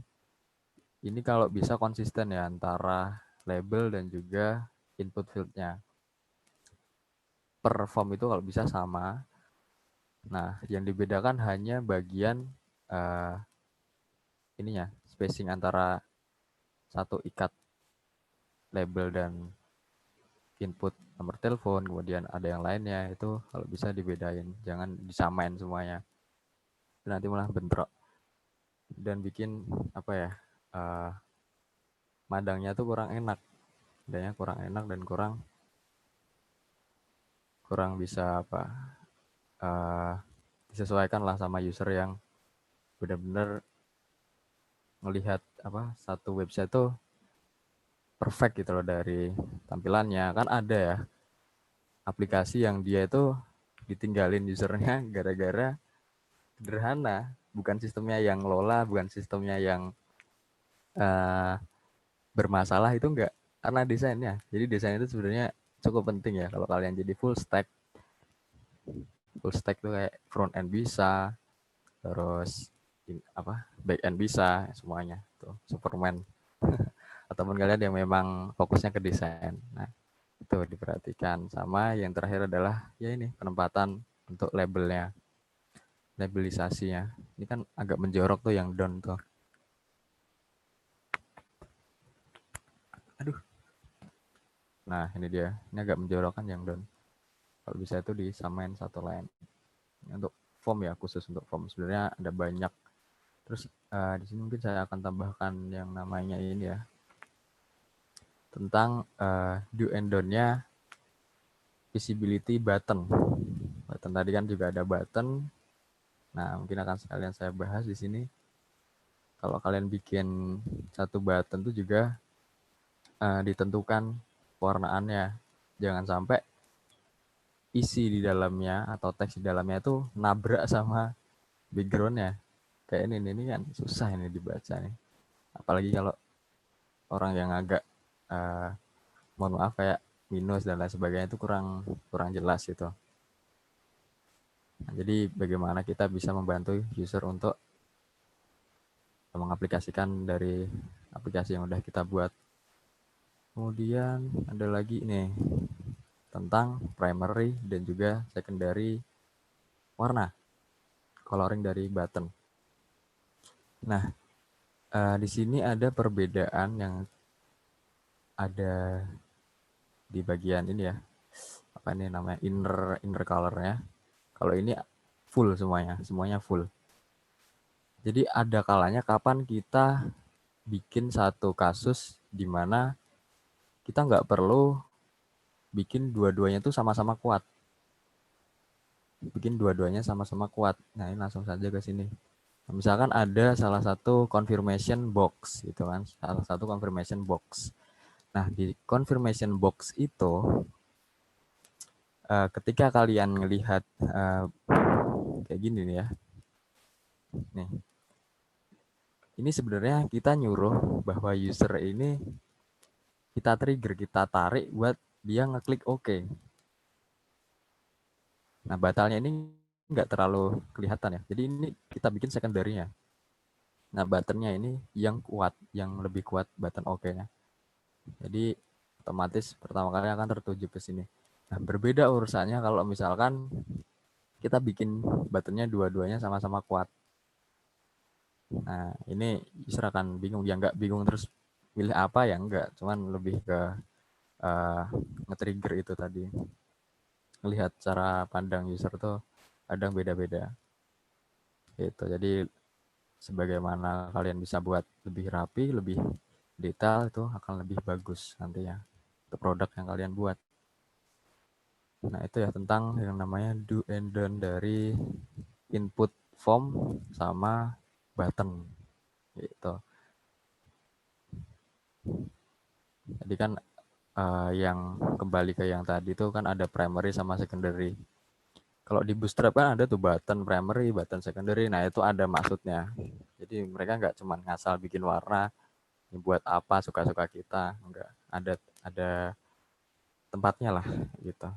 Ini kalau bisa konsisten ya antara label dan juga input field-nya. per form itu kalau bisa sama. Nah, yang dibedakan hanya bagian ininya, spacing antara satu ikat label dan input nomor telepon, kemudian ada yang lainnya, itu kalau bisa dibedain, jangan disamain semuanya. Nanti malah bentrok dan bikin apa ya, madangnya tuh kurang enak, adanya kurang enak dan kurang bisa apa, disesuaikan lah sama user yang benar-benar melihat apa satu website tuh perfect gitu loh dari tampilannya. Kan ada ya aplikasi yang dia itu ditinggalin usernya gara-gara sederhana, bukan sistemnya yang lola, bukan sistemnya yang bermasalah, itu enggak, karena desainnya. Jadi desain itu sebenarnya cukup penting ya kalau kalian jadi full stack tuh kayak front end bisa, terus back end bisa, semuanya tuh Superman. Ataupun kalian yang memang fokusnya ke desain. Nah, itu diperhatikan. Sama yang terakhir adalah ya ini penempatan untuk labelnya, labelisasinya. Ini kan agak menjorok tuh yang down tuh. Aduh. Nah, ini dia. Ini agak menjorok kan yang down. Kalau bisa itu disamain satu line. Untuk form ya, khusus untuk form. Sebenarnya ada banyak. Terus di sini mungkin saya akan tambahkan yang namanya ini ya, tentang do and don't-nya visibility button. Button tadi kan juga ada button. Nah, mungkin akan sekalian saya bahas di sini. Kalau kalian bikin satu button itu juga ditentukan pewarnaannya. Jangan sampai isi di dalamnya atau teks di dalamnya itu nabrak sama background-nya. Kayak ini kan susah ini dibaca nih. Apalagi kalau orang yang agak mohon maaf kayak minus dan lain sebagainya, itu kurang jelas gitu. Nah, jadi bagaimana kita bisa membantu user untuk mengaplikasikan dari aplikasi yang udah kita buat. Kemudian ada lagi nih tentang primary dan juga secondary warna, coloring dari button. Nah, di sini ada perbedaan yang ada di bagian ini ya, apa ini namanya, inner color-nya. Kalau ini full semuanya full. Jadi ada kalanya kapan kita bikin satu kasus di mana kita nggak perlu bikin dua-duanya tuh sama-sama kuat. Nah, ini langsung saja ke sini. Nah, misalkan ada salah satu confirmation box gitu kan, Nah, di confirmation box itu ketika kalian melihat kayak gini nih ya. Nih. Ini sebenarnya kita nyuruh bahwa user ini kita trigger, kita tarik buat dia ngeklik OK. Nah, batalnya ini nggak terlalu kelihatan ya. Jadi ini kita bikin secondary-nya. Nah, buttonnya ini yang kuat, yang lebih kuat button OK-nya. Jadi otomatis pertama kali akan tertuju ke sini. Nah, berbeda urusannya kalau misalkan kita bikin buttonnya dua-duanya sama-sama kuat. Nah, ini user akan bingung. Ya nggak bingung terus pilih apa ya, enggak. Cuman lebih ke nge-trigger itu tadi. Melihat cara pandang user tuh kadang beda-beda. Gitu. Jadi sebagaimana kalian bisa buat lebih rapi, lebih detail, itu akan lebih bagus nantinya untuk produk yang kalian buat. Nah, itu ya tentang yang namanya do and don't dari input form sama button. Gitu. Jadi kan yang kembali ke yang tadi itu kan ada primary sama secondary. Kalau di Bootstrap kan ada tuh button primary, button secondary. Nah, itu ada maksudnya. Jadi mereka nggak cuma ngasal bikin warna, buat apa suka-suka kita, enggak. Ada tempatnya lah gitu.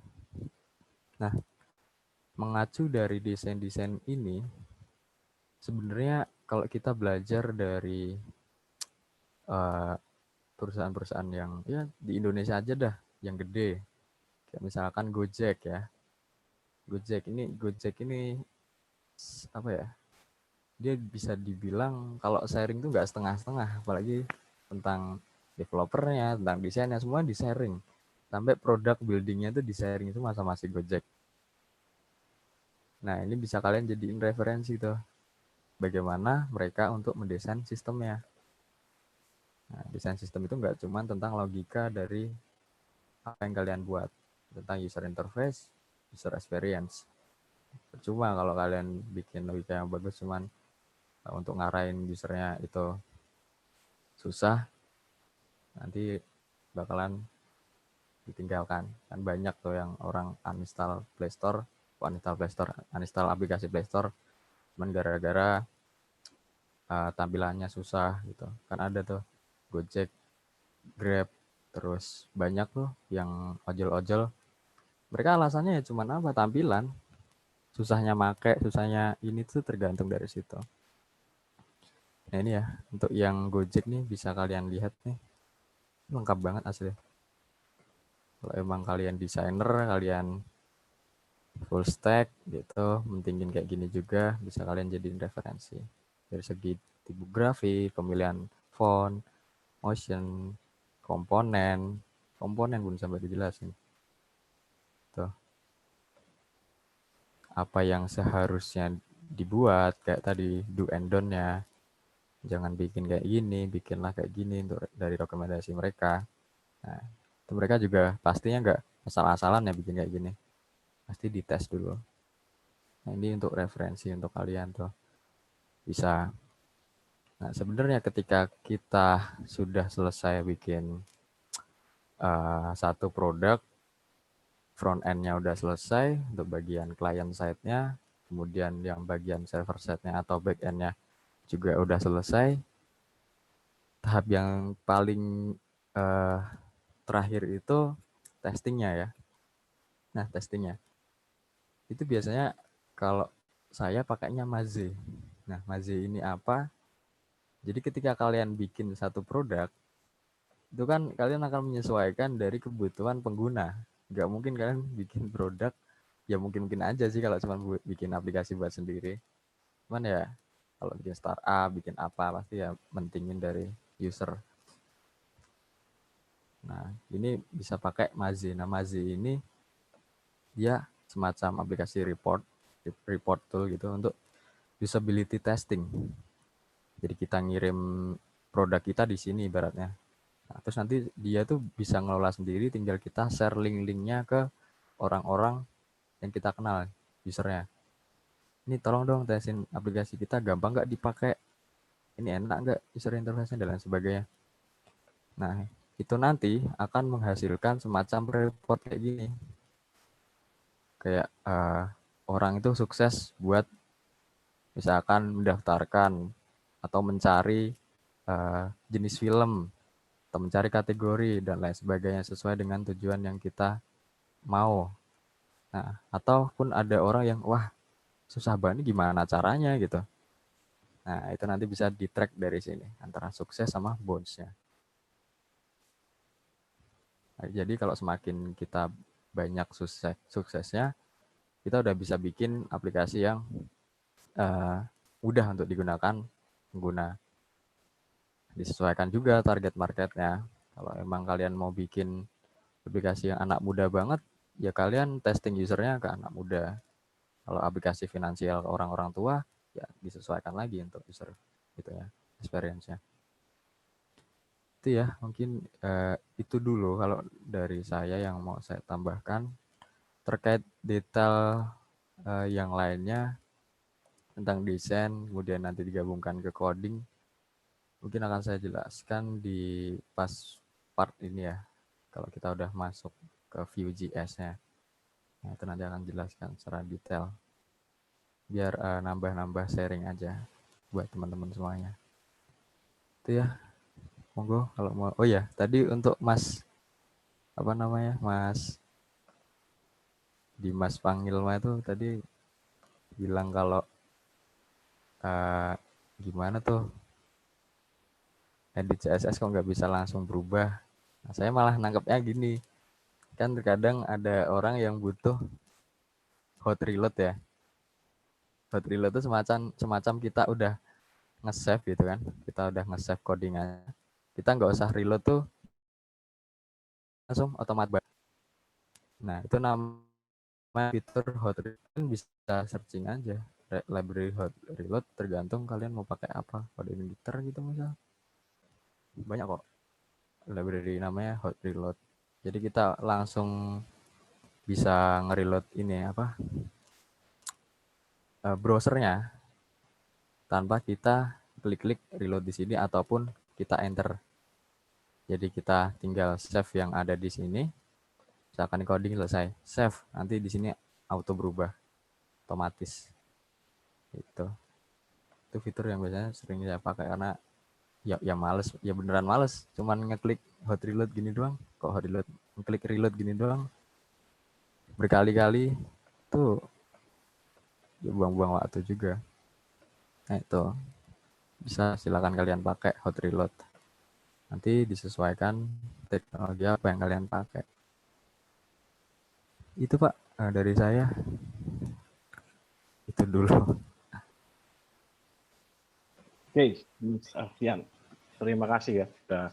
Nah, mengacu dari desain-desain ini, sebenarnya kalau kita belajar dari perusahaan-perusahaan yang ya di Indonesia aja dah, yang gede, kayak misalkan Gojek ya. Gojek ini apa ya? Dia bisa dibilang kalau sharing tuh nggak setengah-setengah, apalagi tentang developernya, tentang desainnya, semua di sharing. Sampai produk buildingnya tuh di sharing semua sama si Gojek. Nah, ini bisa kalian jadiin referensi tuh. Bagaimana mereka untuk mendesain sistemnya. Nah, desain sistem itu nggak cuma tentang logika dari apa yang kalian buat, tentang user interface, user experience. Percuma kalau kalian bikin logika yang bagus cuman untuk ngarahin usernya itu susah, nanti bakalan ditinggalkan. Kan banyak tuh yang orang uninstall aplikasi Play Store cuman gara-gara tampilannya susah gitu. Kan ada tuh Gojek, Grab, terus banyak tuh yang ojol-ojol. Mereka alasannya ya cuman apa? Tampilan. Susahnya make, susahnya ini tuh tergantung dari situ. Nah ini ya, untuk yang Gojek nih bisa kalian lihat nih. Lengkap banget asli. Kalau emang kalian desainer, kalian full stack gitu, mentingin kayak gini juga, bisa kalian jadiin referensi. Dari segi tipografi, pemilihan font, motion, komponen pun sampai dijelasin. Tuh. Apa yang seharusnya dibuat, kayak tadi do and don't-nya. Jangan bikin kayak gini, bikinlah kayak gini untuk dari rekomendasi mereka. Nah, itu mereka juga pastinya nggak asal-asalan ya bikin kayak gini. Pasti dites dulu. Nah, ini untuk referensi untuk kalian tuh. Bisa. Nah, sebenarnya ketika kita sudah selesai bikin satu produk, front end-nya udah selesai untuk bagian client side-nya, kemudian yang bagian server side-nya atau back end-nya juga udah selesai. Tahap yang paling terakhir itu testingnya ya. Nah, testingnya itu biasanya kalau saya pakainya Maze. Nah, Maze ini apa? Jadi ketika kalian bikin satu produk, itu kan kalian akan menyesuaikan dari kebutuhan pengguna. Nggak mungkin kalian bikin produk, ya mungkin aja sih kalau cuma bikin aplikasi buat sendiri. Cuman ya kalau bikin startup, bikin apa, pasti ya mentingin dari user. Nah, ini bisa pakai Maze. Nah, Maze ini dia semacam aplikasi report tool gitu untuk usability testing. Jadi kita ngirim produk kita di sini ibaratnya. Nah, terus nanti dia tuh bisa ngelola sendiri, tinggal kita share link-linknya ke orang-orang yang kita kenal, usernya. Ini tolong dong tesin aplikasi kita, gampang nggak dipakai? Ini enak nggak user interface-nya dan lain sebagainya. Nah, itu nanti akan menghasilkan semacam report kayak gini. Kayak orang itu sukses buat misalkan mendaftarkan atau mencari jenis film atau mencari kategori dan lain sebagainya sesuai dengan tujuan yang kita mau. Nah, ataupun ada orang yang wah susah banget gimana caranya gitu. Nah, itu nanti bisa di-track dari sini antara sukses sama bounce-nya. Nah, jadi kalau semakin kita banyak suksesnya, kita udah bisa bikin aplikasi yang mudah untuk digunakan pengguna. Disesuaikan juga target marketnya. Kalau emang kalian mau bikin aplikasi yang anak muda banget, ya kalian testing usernya ke anak muda. Kalau aplikasi finansial ke orang-orang tua, ya disesuaikan lagi untuk user gitu ya, experience-nya. Itu ya, mungkin itu dulu kalau dari saya yang mau saya tambahkan. Terkait detail yang lainnya tentang desain, kemudian nanti digabungkan ke coding, mungkin akan saya jelaskan di pas part ini ya, kalau kita udah masuk ke Vue.js-nya. Nah, itu nanti akan jelaskan secara detail. Biar nambah-nambah sharing aja buat teman-teman semuanya. Itu ya, monggo kalau mau. Oh ya, tadi untuk Mas Dimas Pangilma itu tadi bilang kalau gimana tuh edit CSS kok nggak bisa langsung berubah. Nah, saya malah nangkepnya gini, kan terkadang ada orang yang butuh hot reload ya. Hot reload itu semacam kita udah nge-save gitu kan. Kita udah nge-save codingannya. Kita nggak usah reload tuh, langsung otomatis. Nah, itu namanya fitur hot reload. Bisa searching aja library hot reload, tergantung kalian mau pakai apa. Coding editor gitu misal. Banyak kok library namanya hot reload. Jadi kita langsung bisa nge-reload ini apa? Browsernya tanpa kita klik-klik reload di sini ataupun kita enter. Jadi kita tinggal save yang ada di sini. Misalkan coding selesai, save. Nanti di sini auto berubah otomatis. Itu fitur yang biasanya sering saya pakai karena ya males, ya beneran males. Cuman ngeklik hot reload gini doang. Kok hot reload, ngeklik reload gini doang. Berkali-kali tuh ya buang-buang waktu juga. Nah itu bisa silakan kalian pakai hot reload. Nanti disesuaikan teknologi apa yang kalian pakai. Itu Pak dari saya. Itu dulu.
Oke, Mas Alfian. Terima kasih ya. Sudah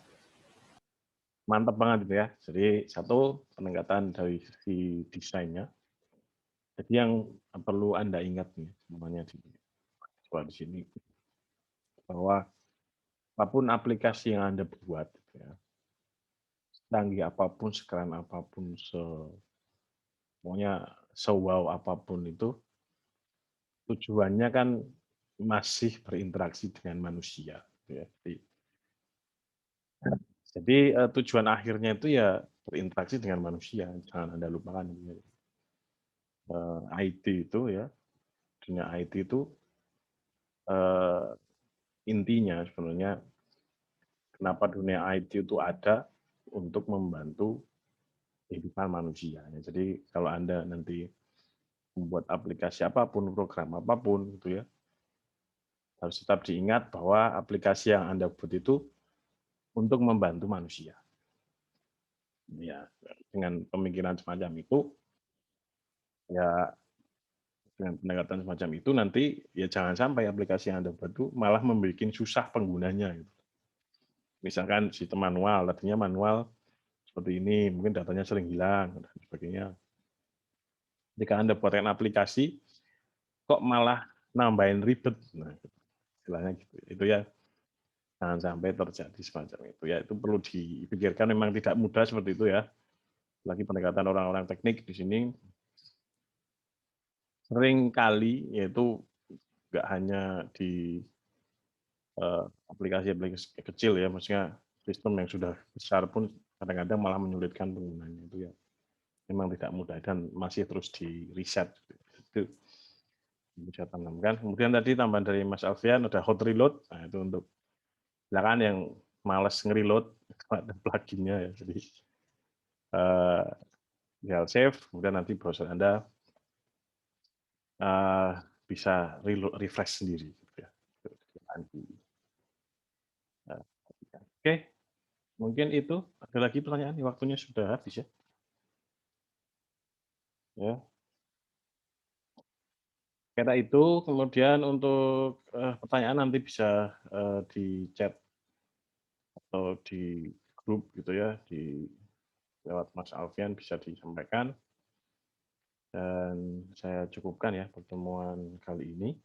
mantap banget gitu ya. Jadi satu peningkatan dari sisi desainnya. Jadi yang perlu Anda ingat nih semuanya di sini bahwa apapun aplikasi yang Anda buat, ya, canggih apapun, sekeren apapun, pokoknya se-wow apapun itu, tujuannya kan masih berinteraksi dengan manusia. Ya. Jadi tujuan akhirnya itu ya berinteraksi dengan manusia. Jangan Anda lupakan. IT itu ya, dunia IT itu intinya sebenarnya kenapa dunia IT itu ada untuk membantu kehidupan manusia. Jadi kalau Anda nanti membuat aplikasi apapun, program apapun, gitu ya, harus tetap diingat bahwa aplikasi yang Anda buat itu untuk membantu manusia. Ya, dengan pemikiran semacam itu, ya dengan pendekatan semacam itu nanti ya jangan sampai aplikasi yang Anda buat itu malah membuat susah penggunanya. Gitu. Misalkan sistem manual, tadinya manual seperti ini, mungkin datanya sering hilang dan sebagainya. Jika Anda buatkan aplikasi, kok malah nambahin ribet. Nah, istilahnya gitu. Itu ya jangan sampai terjadi semacam itu. Ya itu perlu dipikirkan. Memang tidak mudah seperti itu ya. Lagi pendekatan orang-orang teknik di sini sering kali yaitu nggak hanya di aplikasi-aplikasi kecil ya, maksudnya sistem yang sudah besar pun kadang-kadang malah menyulitkan penggunanya itu ya. Memang tidak mudah dan masih terus di riset. Itu bisa tanamkan. Kemudian tadi tambahan dari Mas Alfian ada hot reload. Nah, itu untuk silakan yang males nge-reload ada pluginnya ya. Jadi tinggal save, kemudian nanti browser Anda bisa reload, refresh sendiri. Gitu ya. Oke, mungkin itu. Ada lagi pertanyaan? Waktunya sudah habis ya. Ya. Kata itu, kemudian untuk pertanyaan nanti bisa di chat atau di grup gitu ya, di lewat Mas Alfian bisa disampaikan. Dan saya cukupkan ya pertemuan kali ini.